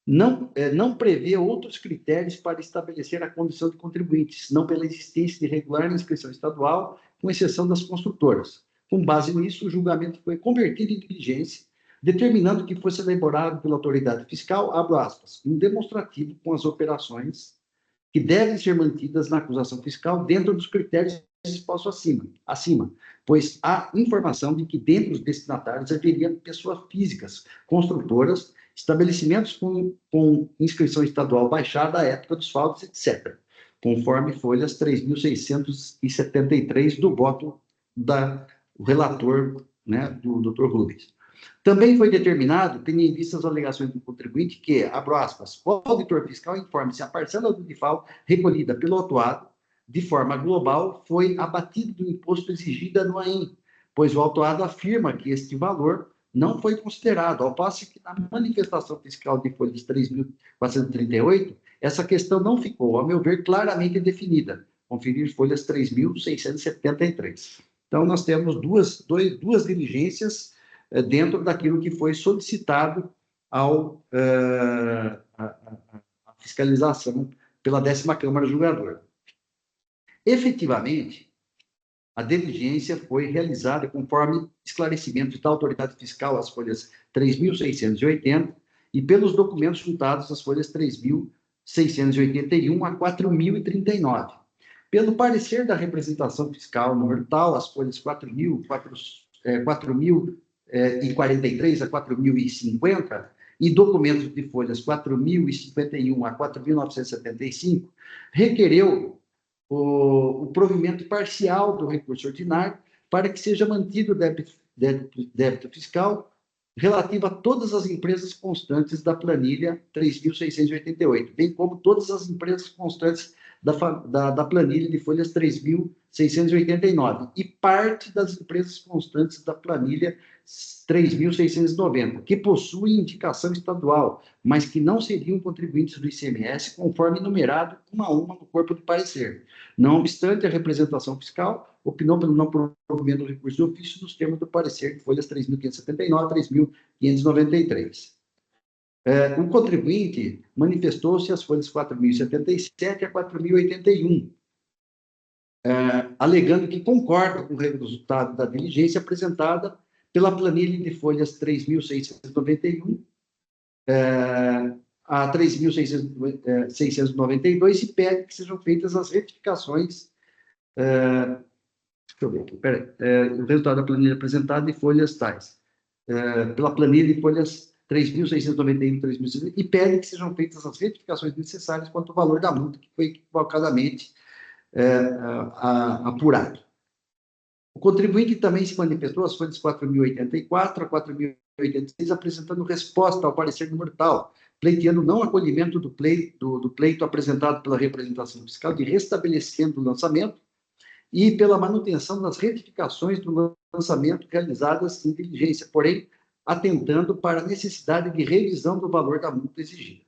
não prevê outros critérios para estabelecer a condição de contribuintes, não pela existência de regular inscrição estadual, com exceção das construtoras. Com base nisso, o julgamento foi convertido em diligência, determinando que fosse elaborado pela autoridade fiscal, abro aspas, um demonstrativo com as operações que devem ser mantidas na acusação fiscal dentro dos critérios expostos acima, pois há informação de que dentre os destinatários haveria pessoas físicas, construtoras, estabelecimentos com inscrição estadual baixada à época dos fraudes, etc., conforme folhas 3.673 do voto do relator, né, do Dr. Rubens. Também foi determinado, tendo em vista as alegações do contribuinte, que, abro aspas, o auditor fiscal informe se a parcela do DIFAL recolhida pelo autuado, de forma global, foi abatido do imposto exigido no AIM, pois o autuado afirma que este valor não foi considerado, ao passo que na manifestação fiscal de folhas 3.438, essa questão não ficou, ao meu ver, claramente definida. Conferir folhas 3.673. Então, nós temos duas diligências dentro daquilo que foi solicitado à fiscalização pela 10ª Câmara Julgadora. Efetivamente, a diligência foi realizada conforme esclarecimentos da autoridade fiscal, as folhas 3.680, e pelos documentos juntados, as folhas 3.681 a 4.039. Pelo parecer da representação fiscal número tal, as folhas 4.043 a 4.050, e documentos de folhas 4.051 a 4.975, requereu o provimento parcial do recurso ordinário para que seja mantido o débito fiscal relativo a todas as empresas constantes da planilha 3.688, bem como todas as empresas constantes da planilha de folhas 3.689 e parte das empresas constantes da planilha 3.690, que possuem indicação estadual, mas que não seriam contribuintes do ICMS, conforme enumerado uma a uma no corpo do parecer. Não obstante, a representação fiscal opinou pelo não provimento do recurso de ofício nos termos do parecer de folhas 3.579 a 3.593. O contribuinte manifestou-se às folhas 4.077 a 4.081, alegando que concorda com o resultado da diligência apresentada pela planilha de folhas 3.691 a 3.692 e pede que sejam feitas as retificações. Deixa eu ver aqui, o resultado da planilha apresentada de folhas tais, pela planilha de folhas 3.691 e 3.691, e pede que sejam feitas as retificações necessárias quanto ao valor da multa que foi equivocadamente apurado. O contribuinte também se manifestou às folhas 4.084 a 4.086, apresentando resposta ao parecer número tal, pleiteando não acolhimento do pleito apresentado pela representação fiscal de restabelecimento do lançamento e pela manutenção das retificações do lançamento realizadas em diligência, porém, atentando para a necessidade de revisão do valor da multa exigida.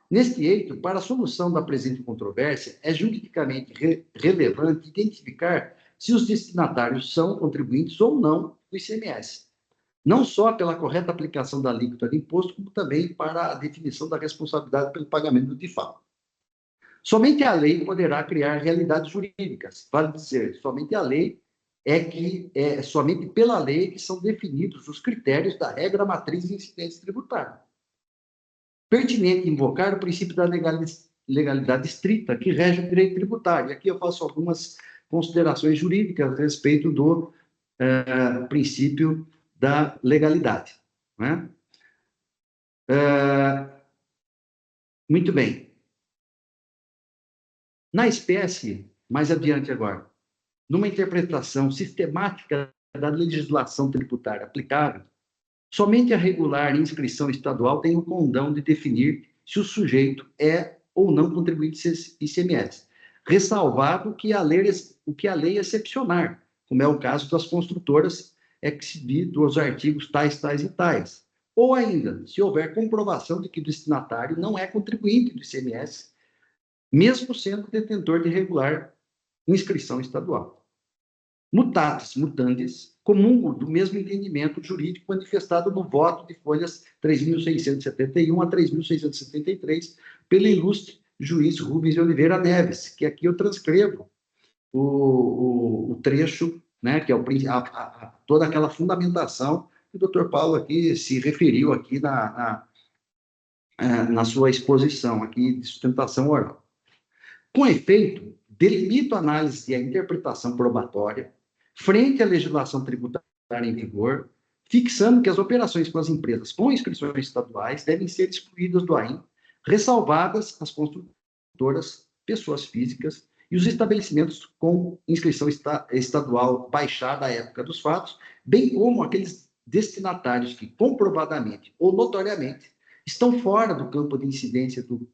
Neste eixo, para a solução da presente controvérsia, é juridicamente relevante identificar se os destinatários são contribuintes ou não do ICMS, não só pela correta aplicação da alíquota de imposto, como também para a definição da responsabilidade pelo pagamento do DIFAL. Somente a lei poderá criar realidades jurídicas, vale dizer, somente a lei é somente pela lei que são definidos os critérios da regra matriz de incidência tributária. Pertinente invocar o princípio da legalidade estrita que rege o direito tributário. Aqui eu faço algumas considerações jurídicas a respeito do princípio da legalidade. Né? Muito bem. Na espécie, mais adiante agora, numa interpretação sistemática da legislação tributária aplicável, somente a regular inscrição estadual tem o condão de definir se o sujeito é ou não contribuinte ICMS, ressalvado que a lei excepcionar, como é o caso das construtoras exhibido os artigos tais e tais. Ou ainda, se houver comprovação de que o destinatário não é contribuinte do ICMS, mesmo sendo detentor de regular inscrição estadual. Mutatis mutandis, comungo do mesmo entendimento jurídico manifestado no voto de folhas 3.671 a 3.673, pelo ilustre juiz Rubens de Oliveira Neves, que aqui eu transcrevo o trecho, né, que é toda aquela fundamentação que o doutor Paulo aqui se referiu aqui na sua exposição aqui de sustentação oral. Com efeito, delimito a análise e a interpretação probatória frente à legislação tributária em vigor, fixando que as operações com as empresas com inscrições estaduais devem ser excluídas do AIM, ressalvadas as construtoras, pessoas físicas e os estabelecimentos com inscrição estadual baixada à época dos fatos, bem como aqueles destinatários que comprovadamente ou notoriamente estão fora do campo de incidência do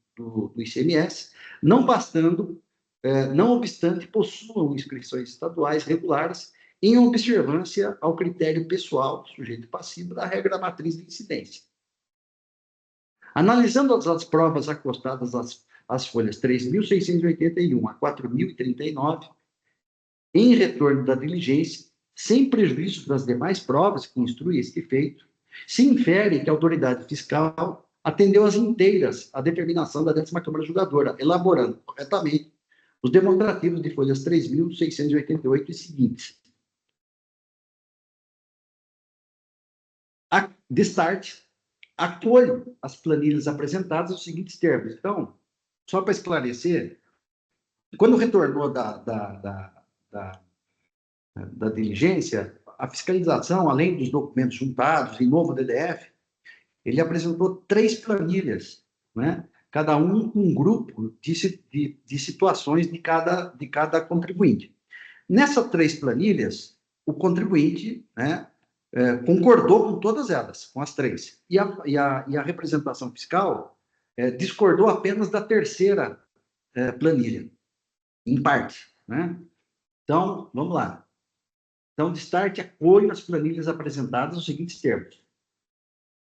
ICMS, não obstante possuam inscrições estaduais regulares em observância ao critério pessoal do sujeito passivo da regra matriz de incidência. Analisando as provas acostadas às folhas 3.681 a 4.039, em retorno da diligência, sem prejuízo das demais provas que instruem este feito, se infere que a autoridade fiscal atendeu às inteiras a determinação da 10ª Câmara Julgadora, elaborando corretamente os demonstrativos de folhas 3.688 e seguintes. Destarte, acolho as planilhas apresentadas nos seguintes termos. Então, só para esclarecer, quando retornou da diligência, a fiscalização, além dos documentos juntados em novo DDF, ele apresentou 3 planilhas, né? Cada um com um grupo de situações de cada contribuinte. Nessas 3 planilhas, o contribuinte, né, concordou com todas elas, com as 3. E a representação fiscal discordou apenas da 3ª planilha, em parte, né? Então, vamos lá. Então, destarte, acolho as planilhas apresentadas nos seguintes termos.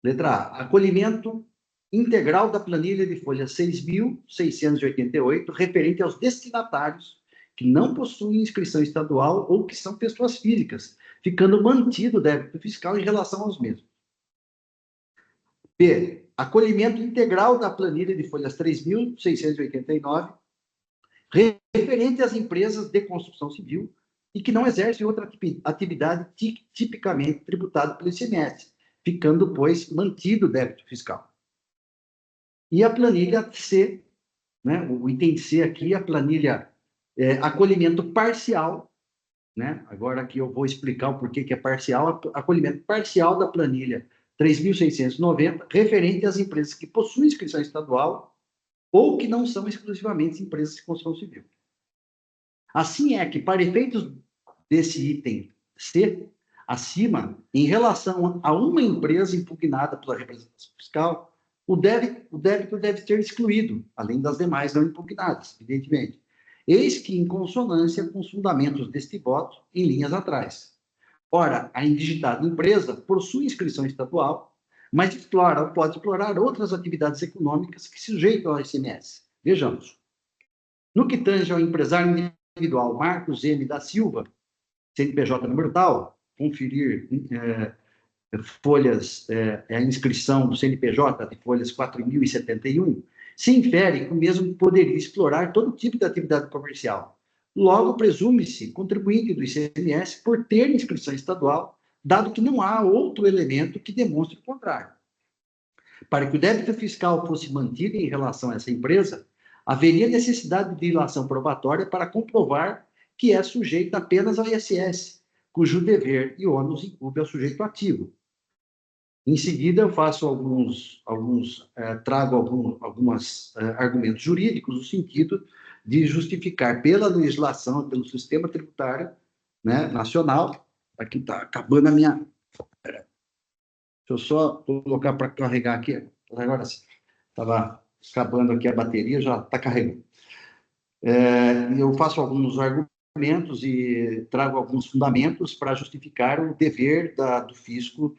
Letra A. Acolhimento integral da planilha de folha 6.688, referente aos destinatários que não possuem inscrição estadual ou que são pessoas físicas, ficando mantido o débito fiscal em relação aos mesmos. B. Acolhimento integral da planilha de folhas 3.689, referente às empresas de construção civil e que não exercem outra atividade tipicamente tributada pelo ICMS, ficando, pois, mantido o débito fiscal. E a planilha C, né, o item C aqui, a planilha acolhimento parcial, né? Agora aqui eu vou explicar o porquê que é parcial, acolhimento parcial da planilha 3.690, referente às empresas que possuem inscrição estadual ou que não são exclusivamente empresas de construção civil. Assim é que, para efeitos desse item C, acima, em relação a uma empresa impugnada pela representação fiscal, o débito deve ser excluído, além das demais não impugnadas, evidentemente. Eis que, em consonância com os fundamentos deste voto, em linhas atrás. Ora, a indigitada empresa possui inscrição estadual, mas pode explorar outras atividades econômicas que se sujeitam ao ICMS. Vejamos. No que tange ao empresário individual Marcos M. da Silva, CNPJ número tal, conferir folhas, a inscrição do CNPJ de folhas 4.071, se infere que o mesmo poderia explorar todo tipo de atividade comercial. Logo, presume-se contribuinte do ICMS por ter inscrição estadual, dado que não há outro elemento que demonstre o contrário. Para que o débito fiscal fosse mantido em relação a essa empresa, haveria necessidade de ilação probatória para comprovar que é sujeito apenas ao ISS, cujo dever e ônus incumbe ao sujeito ativo. Em seguida, eu faço trago alguns argumentos jurídicos no sentido de justificar pela legislação, pelo sistema tributário, né, nacional. Aqui está acabando a minha... Deixa eu só colocar para carregar aqui. Agora sim. Estava acabando aqui a bateria, já está carregando. Eu faço alguns argumentos e trago alguns fundamentos para justificar o dever do fisco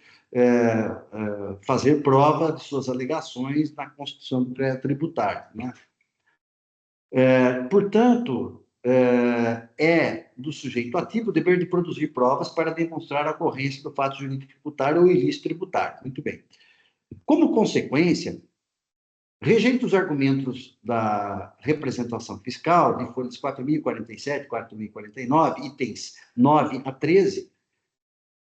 fazer prova de suas alegações na Constituição do Crédito Tributário, né? Portanto, é do sujeito ativo o dever de produzir provas para demonstrar a ocorrência do fato jurídico tributário ou ilícito tributário. Muito bem. Como consequência, rejeito os argumentos da representação fiscal de folhas 4.047, 4.049, itens 9 a 13,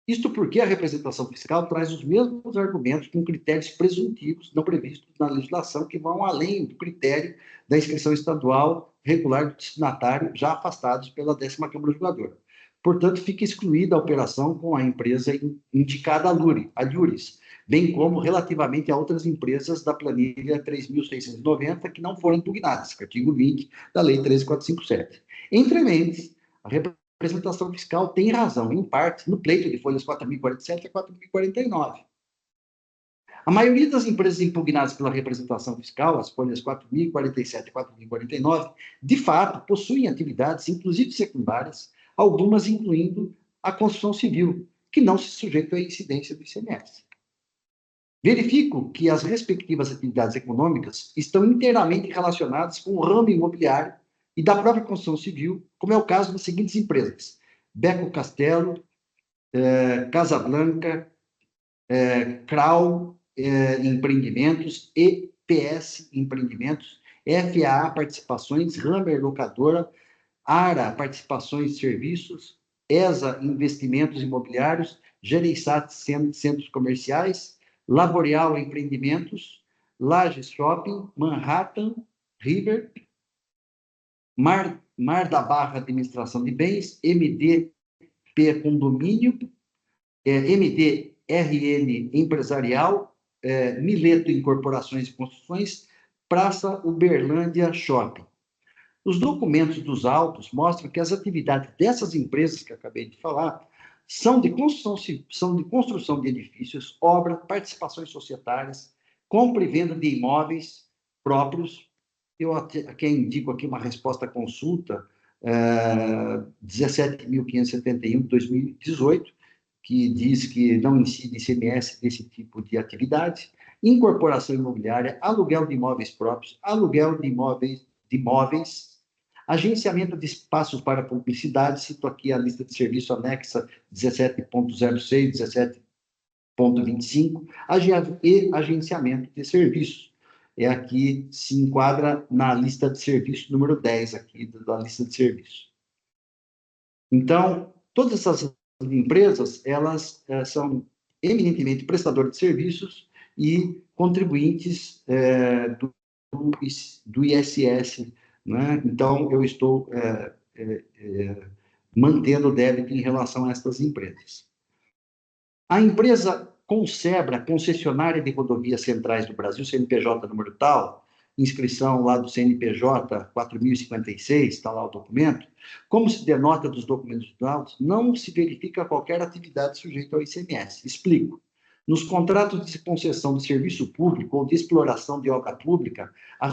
isto porque a representação fiscal traz os mesmos argumentos com critérios presuntivos não previstos na legislação que vão além do critério da inscrição estadual regular do destinatário já afastados pela 10ª Câmara Julgadora. Portanto, fica excluída a operação com a empresa indicada a Lures, bem como relativamente a outras empresas da planilha 3.690 que não foram impugnadas, artigo 20 da Lei 13.457. Entre mentes, a representação fiscal tem razão, em parte, no pleito de folhas 4.047 a 4.049. A maioria das empresas impugnadas pela representação fiscal, as folhas 4.047 e 4.049, de fato, possuem atividades, inclusive secundárias, algumas incluindo a construção civil, que não se sujeitam à incidência do ICMS. Verifico que as respectivas atividades econômicas estão inteiramente relacionadas com o ramo imobiliário e da própria construção civil, como é o caso das seguintes empresas: Beco Castelo, Casa Blanca, CRAU Empreendimentos, EPS Empreendimentos, FAA Participações, Hammer Locadora, ARA Participações e Serviços, ESA Investimentos Imobiliários, Gereissat Centros Comerciais, Laboreal Empreendimentos, Lages Shopping, Manhattan, River, Mar da Barra Administração de Bens, MDP Condomínio, MDRN Empresarial, Mileto Incorporações e Construções, Praça Uberlândia Shopping. Os documentos dos autos mostram que as atividades dessas empresas que eu acabei de falar são de construção de edifícios, obras, participações societárias, compra e venda de imóveis próprios. Eu aqui indico aqui uma resposta à consulta 17.571 de 2018, que diz que não incide ICMS desse tipo de atividade, incorporação imobiliária, aluguel de imóveis próprios, aluguel de imóveis, agenciamento de espaços para publicidade, cito aqui a lista de serviço anexa 17.06, 17.25, e agenciamento de serviços. Aqui se enquadra na lista de serviço número 10, aqui da lista de serviço. Então, todas essas empresas, elas são eminentemente prestadoras de serviços e contribuintes do ISS, né? Então, eu estou mantendo o débito em relação a essas empresas. A empresa Consebra, concessionária de rodovias centrais do Brasil, CNPJ número tal, inscrição lá do CNPJ 4056, está lá o documento, como se denota dos documentos dos autos, não se verifica qualquer atividade sujeita ao ICMS. Explico. Nos contratos de concessão de serviço público ou de exploração de obra pública, a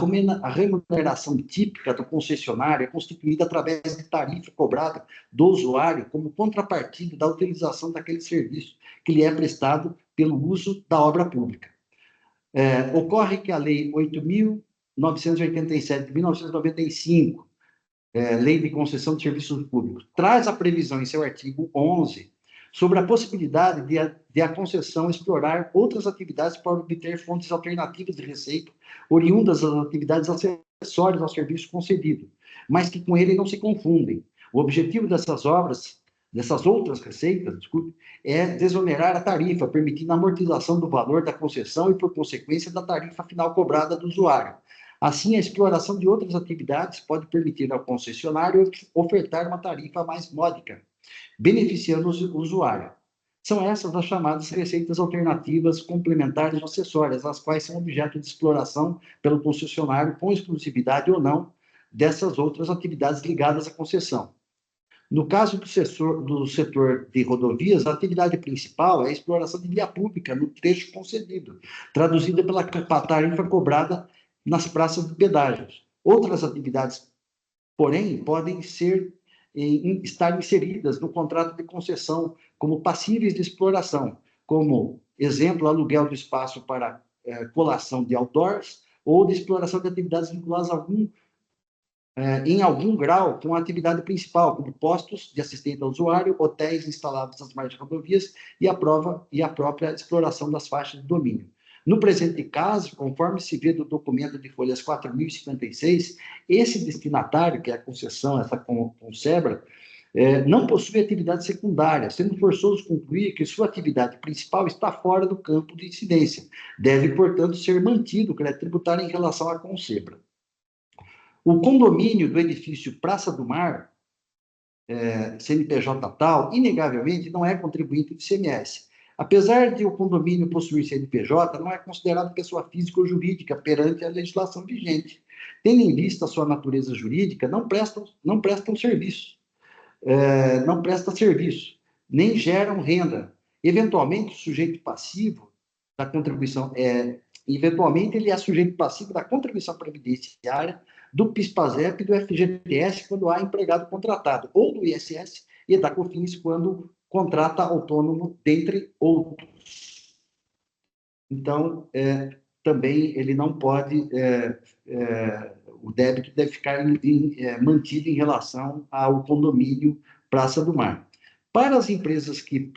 remuneração típica do concessionário é constituída através de tarifa cobrada do usuário como contrapartida da utilização daquele serviço que lhe é prestado pelo uso da obra pública. Ocorre que a Lei 8.987 de 1995, Lei de Concessão de Serviços Públicos, traz a previsão em seu artigo 11 sobre a possibilidade de a concessão explorar outras atividades para obter fontes alternativas de receita oriundas das atividades acessórias ao serviço concedido, mas que com ele não se confundem. O objetivo dessas outras receitas, é desonerar a tarifa, permitindo a amortização do valor da concessão e, por consequência, da tarifa final cobrada do usuário. Assim, a exploração de outras atividades pode permitir ao concessionário ofertar uma tarifa mais módica, beneficiando o usuário. São essas as chamadas receitas alternativas complementares ou acessórias, as quais são objeto de exploração pelo concessionário com exclusividade ou não dessas outras atividades ligadas à concessão. No caso do setor de rodovias, a atividade principal é a exploração de via pública no trecho concedido, traduzida pela tarifa cobrada nas praças de pedágios. Outras atividades porém, podem estar inseridas no contrato de concessão como passíveis de exploração, como, exemplo, aluguel do espaço para colação de outdoors ou de exploração de atividades vinculadas em algum grau com a atividade principal, como postos de assistente ao usuário, hotéis instalados nas margens de rodovias e a própria exploração das faixas de domínio. No presente caso, conforme se vê do documento de folhas 4.056, esse destinatário, que é a concessão, essa Consebra, não possui atividade secundária, sendo forçoso concluir que sua atividade principal está fora do campo de incidência. Deve, portanto, ser mantido o crédito tributário em relação à Consebra. O condomínio do edifício Praça do Mar, CNPJ tal, inegavelmente não é contribuinte do ICMS. Apesar de o condomínio possuir CNPJ, não é considerado pessoa física ou jurídica perante a legislação vigente. Tendo em vista a sua natureza jurídica, não presta serviço, nem geram renda. Eventualmente, o sujeito passivo da contribuição eventualmente ele é sujeito passivo da contribuição previdenciária, do PIS/PASEP e do FGTS quando há empregado contratado, ou do ISS e da COFINS quando contrata autônomo, dentre outros. Então, também ele não pode, o débito deve ficar mantido em relação ao condomínio Praça do Mar. Para as empresas que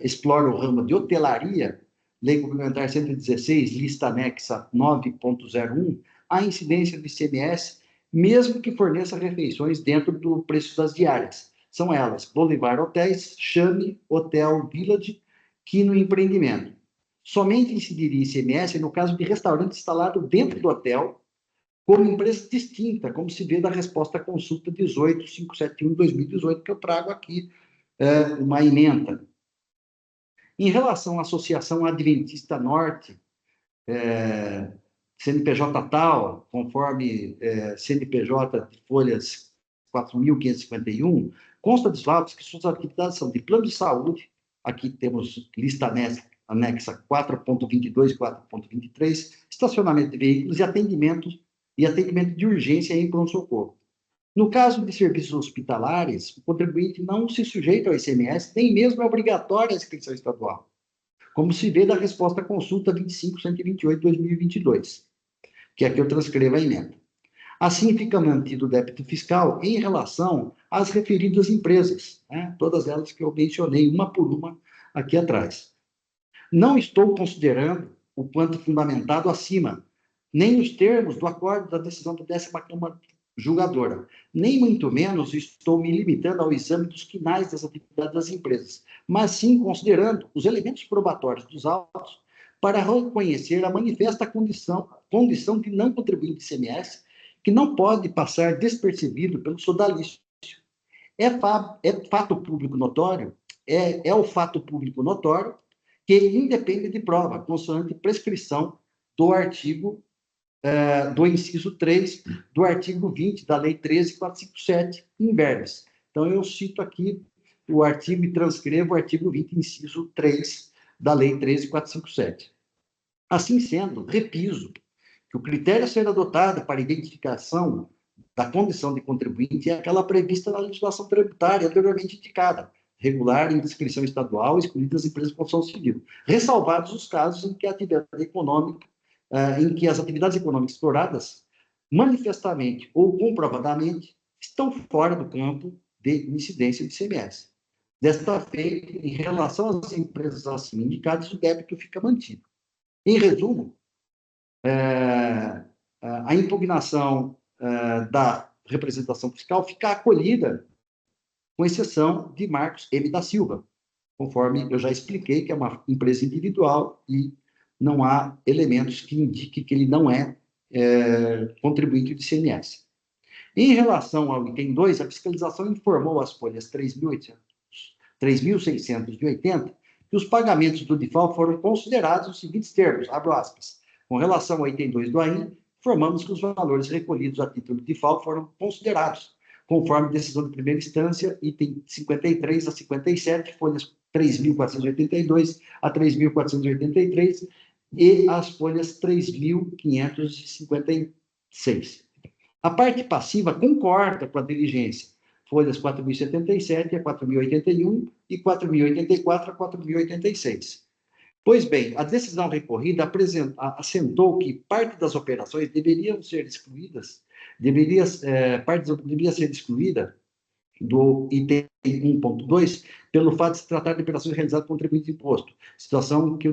exploram o ramo de hotelaria, Lei Complementar 116, lista anexa 9.01, a incidência do ICMS, mesmo que forneça refeições dentro do preço das diárias. São elas: Bolivar Hotéis, Chame, Hotel Village, Quino Empreendimento. Somente incidiria ICMS no caso de restaurante instalado dentro do hotel, como empresa distinta, como se vê da resposta à consulta 18571/2018, que eu trago aqui uma ementa. Em relação à Associação Adventista Norte, CNPJ tal, conforme CNPJ de folhas 4.551, consta dos autos que suas atividades são de plano de saúde, aqui temos lista anexa 4.22 e 4.23, estacionamento de veículos e atendimento de urgência em pronto-socorro. No caso de serviços hospitalares, o contribuinte não se sujeita ao ICMS, nem mesmo é obrigatória a inscrição estadual, como se vê da resposta à consulta 25.128/2022, que aqui eu transcrevo a emenda. Assim, fica mantido o débito fiscal em relação às referidas empresas, todas elas que eu mencionei, uma por uma, aqui atrás. Não estou considerando o quanto fundamentado acima, nem os termos do acordo da decisão da 10ª Câmara Julgadora, nem muito menos estou me limitando ao exame dos quinais das atividades das empresas, mas sim considerando os elementos probatórios dos autos para reconhecer a manifesta condição de não contribuinte de ICMS, que não pode passar despercebido pelo sodalício. É fato público notório, é o fato público notório que independe de prova, consoante prescrição do artigo do inciso 3 do artigo 20 da Lei 13.457, in verbis. Então, eu cito aqui o artigo e transcrevo o artigo 20, inciso 3 da Lei 13.457. Assim sendo, repiso que o critério a ser adotado para identificação da condição de contribuinte é aquela prevista na legislação tributária anteriormente indicada, regular em descrição estadual, excluídas as empresas de construção civil, ressalvados os casos em que a atividade econômica em que as atividades econômicas exploradas, manifestamente ou comprovadamente, estão fora do campo de incidência de ICMS. Desta feita, em relação às empresas acima indicadas, o débito fica mantido. Em resumo, a impugnação da representação fiscal fica acolhida, com exceção de Marcos M. da Silva, conforme eu já expliquei, que é uma empresa individual e não há elementos que indiquem que ele não é contribuinte de ICMS. Em relação ao item 2, a fiscalização informou às folhas 3.680 que os pagamentos do DIFAL foram considerados nos seguintes termos, abro aspas, com relação ao item 2 do AIN, informamos que os valores recolhidos a título de DIFAL foram considerados, conforme decisão de primeira instância, item 53 a 57, folhas 3.482 a 3.483, e as folhas 3.556. A parte passiva concorda com a diligência, folhas 4.077 a 4.081 e 4.084 a 4.086. Pois bem, a decisão recorrida assentou que parte das operações deveriam ser excluídas, deveria ser excluída do item 1.2 pelo fato de se tratar de operações realizadas por contribuinte de imposto, situação em que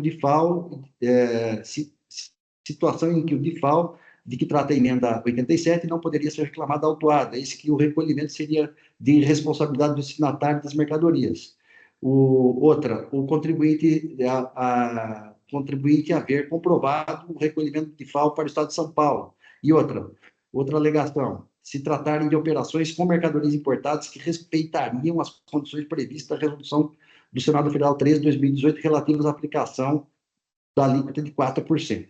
o DIFAL de que trata a emenda 87 não poderia ser reclamada autuada, eis que o recolhimento seria de responsabilidade do destinatário das mercadorias. O contribuinte haver comprovado o recolhimento de DIFAL para o Estado de São Paulo. E outra alegação, se tratarem de operações com mercadorias importadas que respeitariam as condições previstas da resolução do Senado Federal 13 de 2018 relativas à aplicação da alíquota de 4%.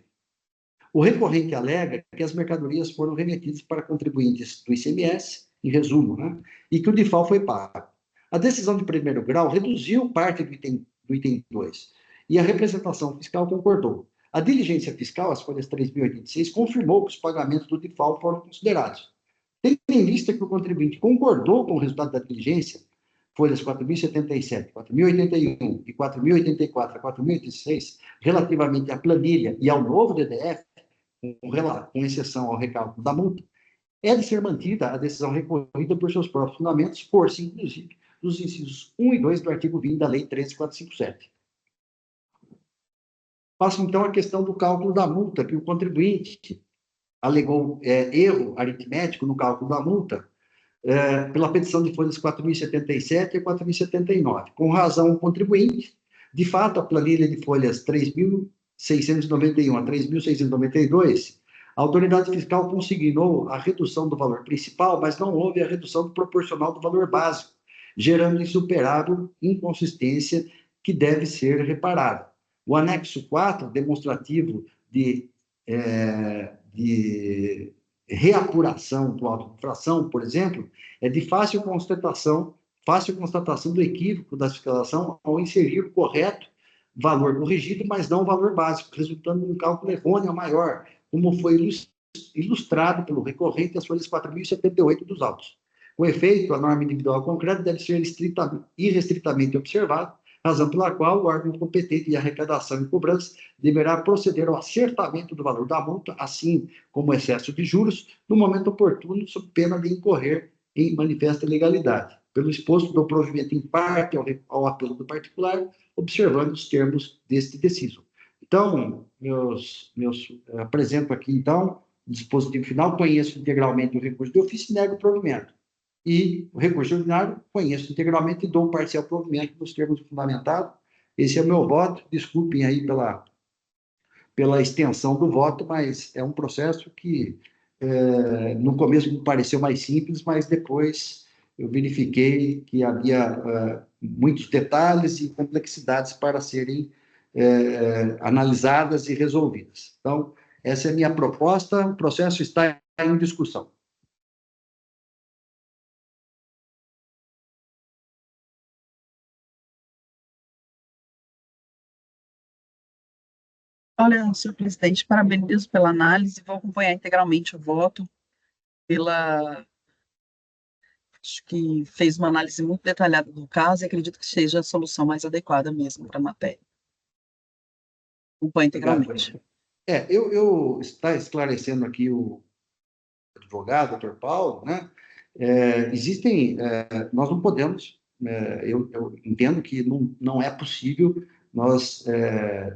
O recorrente alega que as mercadorias foram remetidas para contribuintes do ICMS, em resumo, né? E que o DIFAL foi pago. A decisão de primeiro grau reduziu parte do item 2 e a representação fiscal concordou. A diligência fiscal, as folhas 3.086, confirmou que os pagamentos do DIFAL foram considerados. Tendo em vista que o contribuinte concordou com o resultado da diligência, folhas 4.077, 4.081 e 4.084 a 4.086, relativamente à planilha e ao novo DDF, com exceção ao recálculo da multa, é de ser mantida a decisão recorrida por seus próprios fundamentos, por-se, inclusive, dos incisos 1 e 2 do artigo 20 da Lei 13.457. Passo, então, à questão do cálculo da multa, que o contribuinte alegou erro aritmético no cálculo da multa, pela petição de folhas 4.077 e 4.079. Com razão, o contribuinte, de fato, a planilha de folhas 3.691 a 3.692, a autoridade fiscal consignou a redução do valor principal, mas não houve a redução proporcional do valor básico, gerando insuperável inconsistência que deve ser reparada. O anexo 4, demonstrativo de reapuração do auto de infração, por exemplo, é de fácil constatação do equívoco da fiscalização ao inserir o correto valor corrigido, mas não o valor básico, resultando em um cálculo errôneo maior, como foi ilustrado pelo recorrente às folhas 4.078 dos autos. Com efeito, a norma individual concreta deve ser irrestritamente observada, razão pela qual o órgão competente de arrecadação e cobrança deverá proceder ao acertamento do valor da multa, assim como o excesso de juros, no momento oportuno, sob pena de incorrer em manifesta ilegalidade. Pelo exposto, dou provimento em parte ao apelo do particular, observando os termos deste deciso. Então, apresento aqui, então, o dispositivo final, conheço integralmente o recurso de ofício e nego o provimento. E o recurso ordinário, conheço integralmente e dou um parcial provimento nos termos fundamentados. Esse é o meu voto. Desculpem aí pela extensão do voto, mas é um processo que no começo me pareceu mais simples, mas depois eu verifiquei que havia muitos detalhes e complexidades para serem analisadas e resolvidas. Então, essa é a minha proposta. O processo está em discussão. Olha, senhor presidente, parabenizo pela análise, vou acompanhar integralmente o voto, acho que fez uma análise muito detalhada do caso e acredito que seja a solução mais adequada mesmo para a matéria. Acompanho integralmente. Eu está esclarecendo aqui o advogado, doutor Paulo, né? Nós não podemos, eu entendo que não é possível nós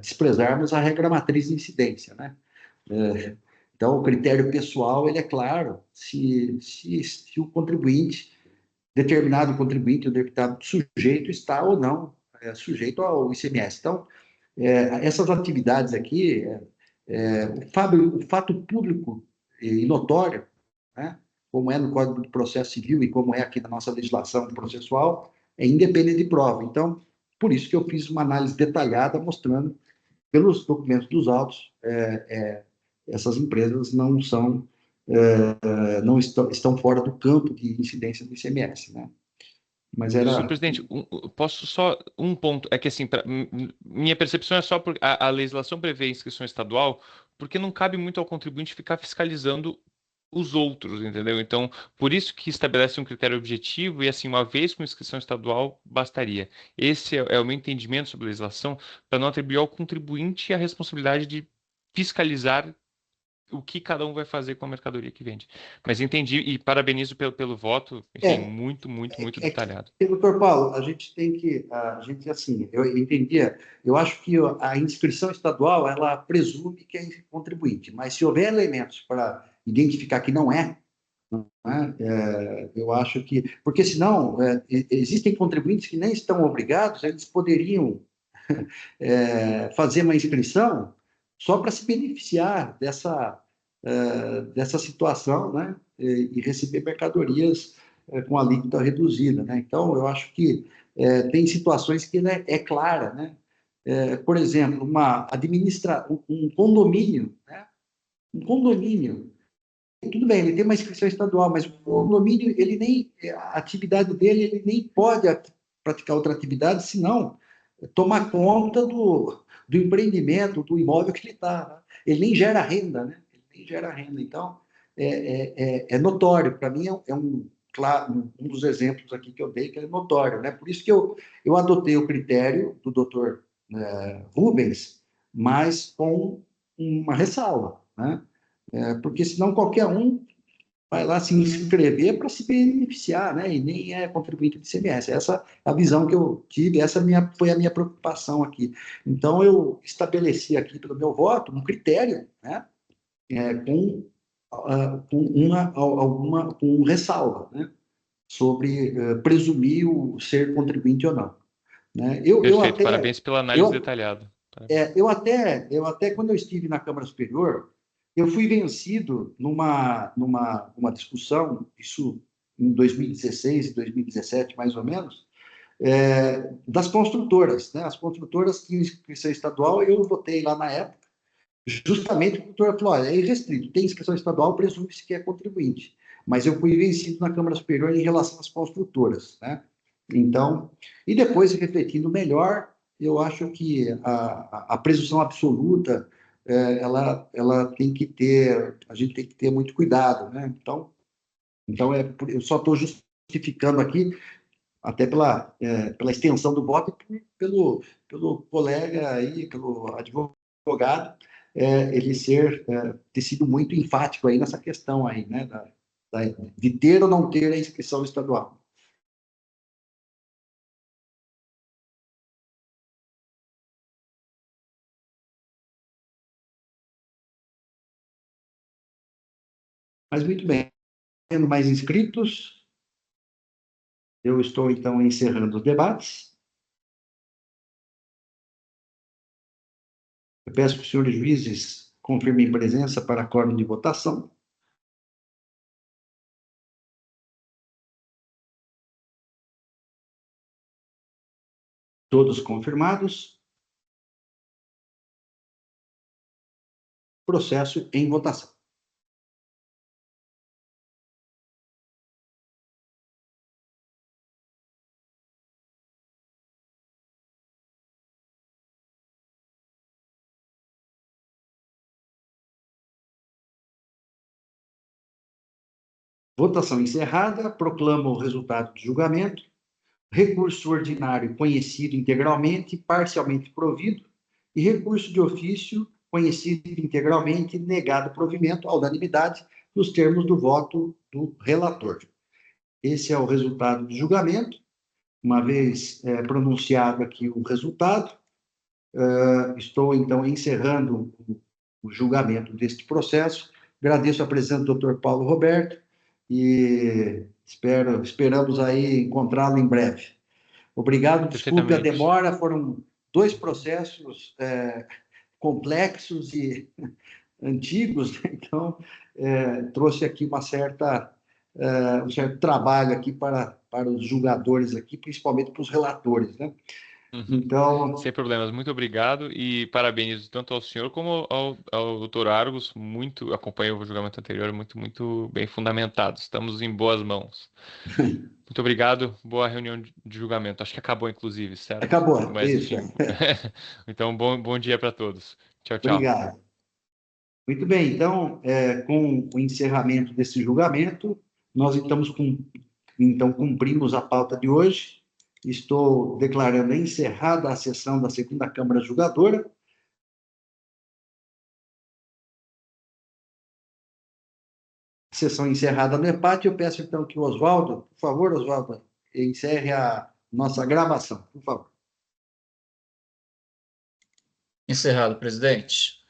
desprezarmos a regra matriz de incidência, né? Então, o critério pessoal, ele é claro, se o contribuinte, determinado contribuinte ou determinado sujeito está ou não sujeito ao ICMS. Então, essas atividades aqui, o fato público e notório, né, como é no Código do Processo Civil e como é aqui na nossa legislação processual, é independente de prova. Então, por isso que eu fiz uma análise detalhada mostrando, pelos documentos dos autos, essas empresas não estão fora do campo de incidência do ICMS, né? Mas Senhor presidente, posso só um ponto, é que assim, minha percepção é só porque a legislação prevê inscrição estadual, porque não cabe muito ao contribuinte ficar fiscalizando os outros, entendeu? Então, por isso que estabelece um critério objetivo e, assim, uma vez com inscrição estadual, bastaria. Esse é o meu entendimento sobre a legislação, para não atribuir ao contribuinte a responsabilidade de fiscalizar o que cada um vai fazer com a mercadoria que vende. Mas entendi e parabenizo pelo voto, enfim, É, muito, muito, muito detalhado. doutor Paulo, a gente tem que, assim, eu entendia, eu acho que a inscrição estadual, ela presume que é contribuinte, mas se houver elementos para identificar que não é, né, eu acho que, porque senão, existem contribuintes que nem estão obrigados, eles poderiam fazer uma inscrição só para se beneficiar dessa situação, né, e receber mercadorias com alíquota reduzida, né? Então, eu acho que tem situações que, né, é clara, né? Por exemplo, um condomínio, né? Um condomínio, tudo bem, ele tem uma inscrição estadual, mas o condomínio, ele nem, a atividade dele, ele nem pode praticar outra atividade, senão tomar conta do empreendimento, do imóvel que ele está. Né? Ele nem gera renda, né? Ele nem gera renda. Então, é notório. Para mim, claro, um dos exemplos aqui que eu dei, que é notório. Né? Por isso que eu adotei o critério do doutor Rubens, mas com uma ressalva. Né? Porque senão qualquer um vai lá se inscrever para se beneficiar, né? E nem é contribuinte de ICMS. Essa é a visão que eu tive, foi a minha preocupação aqui. Então, eu estabeleci aqui, pelo meu voto, um critério, né? Com ressalva, né? Sobre presumir o ser contribuinte ou não. Né? Perfeito, parabéns pela análise detalhada. Eu até, quando eu estive na Câmara Superior, eu fui vencido numa discussão, isso em 2016 e 2017, mais ou menos, das construtoras. Né? As construtoras tinham inscrição estadual, eu votei lá na época, justamente porque o doutor falou, olha, é irrestrito, tem inscrição estadual, presume-se que é contribuinte. Mas eu fui vencido na Câmara Superior em relação às construtoras. Né? Então, e depois, refletindo melhor, eu acho que a presunção absoluta, ela tem que ter, a gente tem que ter muito cuidado, né? Então eu só estou justificando aqui, até pela extensão do voto e pelo colega aí, pelo advogado, ele ter sido muito enfático aí nessa questão aí, né? De ter ou não ter a inscrição estadual. Mas muito bem, tendo mais inscritos, eu estou então encerrando os debates. Eu peço que os senhores juízes confirmem presença para quórum de votação. Todos confirmados. Processo em votação. Votação encerrada. Proclamo o resultado do julgamento. Recurso ordinário conhecido integralmente, parcialmente provido, e recurso de ofício conhecido integralmente, negado provimento à unanimidade, nos termos do voto do relator. Esse é o resultado do julgamento. Uma vez pronunciado aqui o resultado, estou, então, encerrando o julgamento deste processo. Agradeço a presença do Dr. Paulo Roberto e esperamos aí encontrá-lo em breve. Obrigado, desculpe a demora, foram 2 processos complexos e antigos, né? Então, trouxe aqui um certo trabalho aqui para os julgadores aqui, principalmente para os relatores, né? Então... Sem problemas, muito obrigado e parabenizo tanto ao senhor como ao doutor Argos, acompanhei o julgamento anterior, muito bem fundamentado, estamos em boas mãos. Muito obrigado, boa reunião de julgamento, acho que acabou inclusive, certo? Acabou, mas isso. Enfim. Então, bom dia para todos. Tchau, tchau. Obrigado. Muito bem, então, com o encerramento desse julgamento, nós então cumprimos a pauta de hoje. Estou declarando encerrada a sessão da segunda Câmara Julgadora. Sessão encerrada no empate. Eu peço então que o Oswaldo, por favor, Oswaldo, encerre a nossa gravação, por favor. Encerrado, presidente.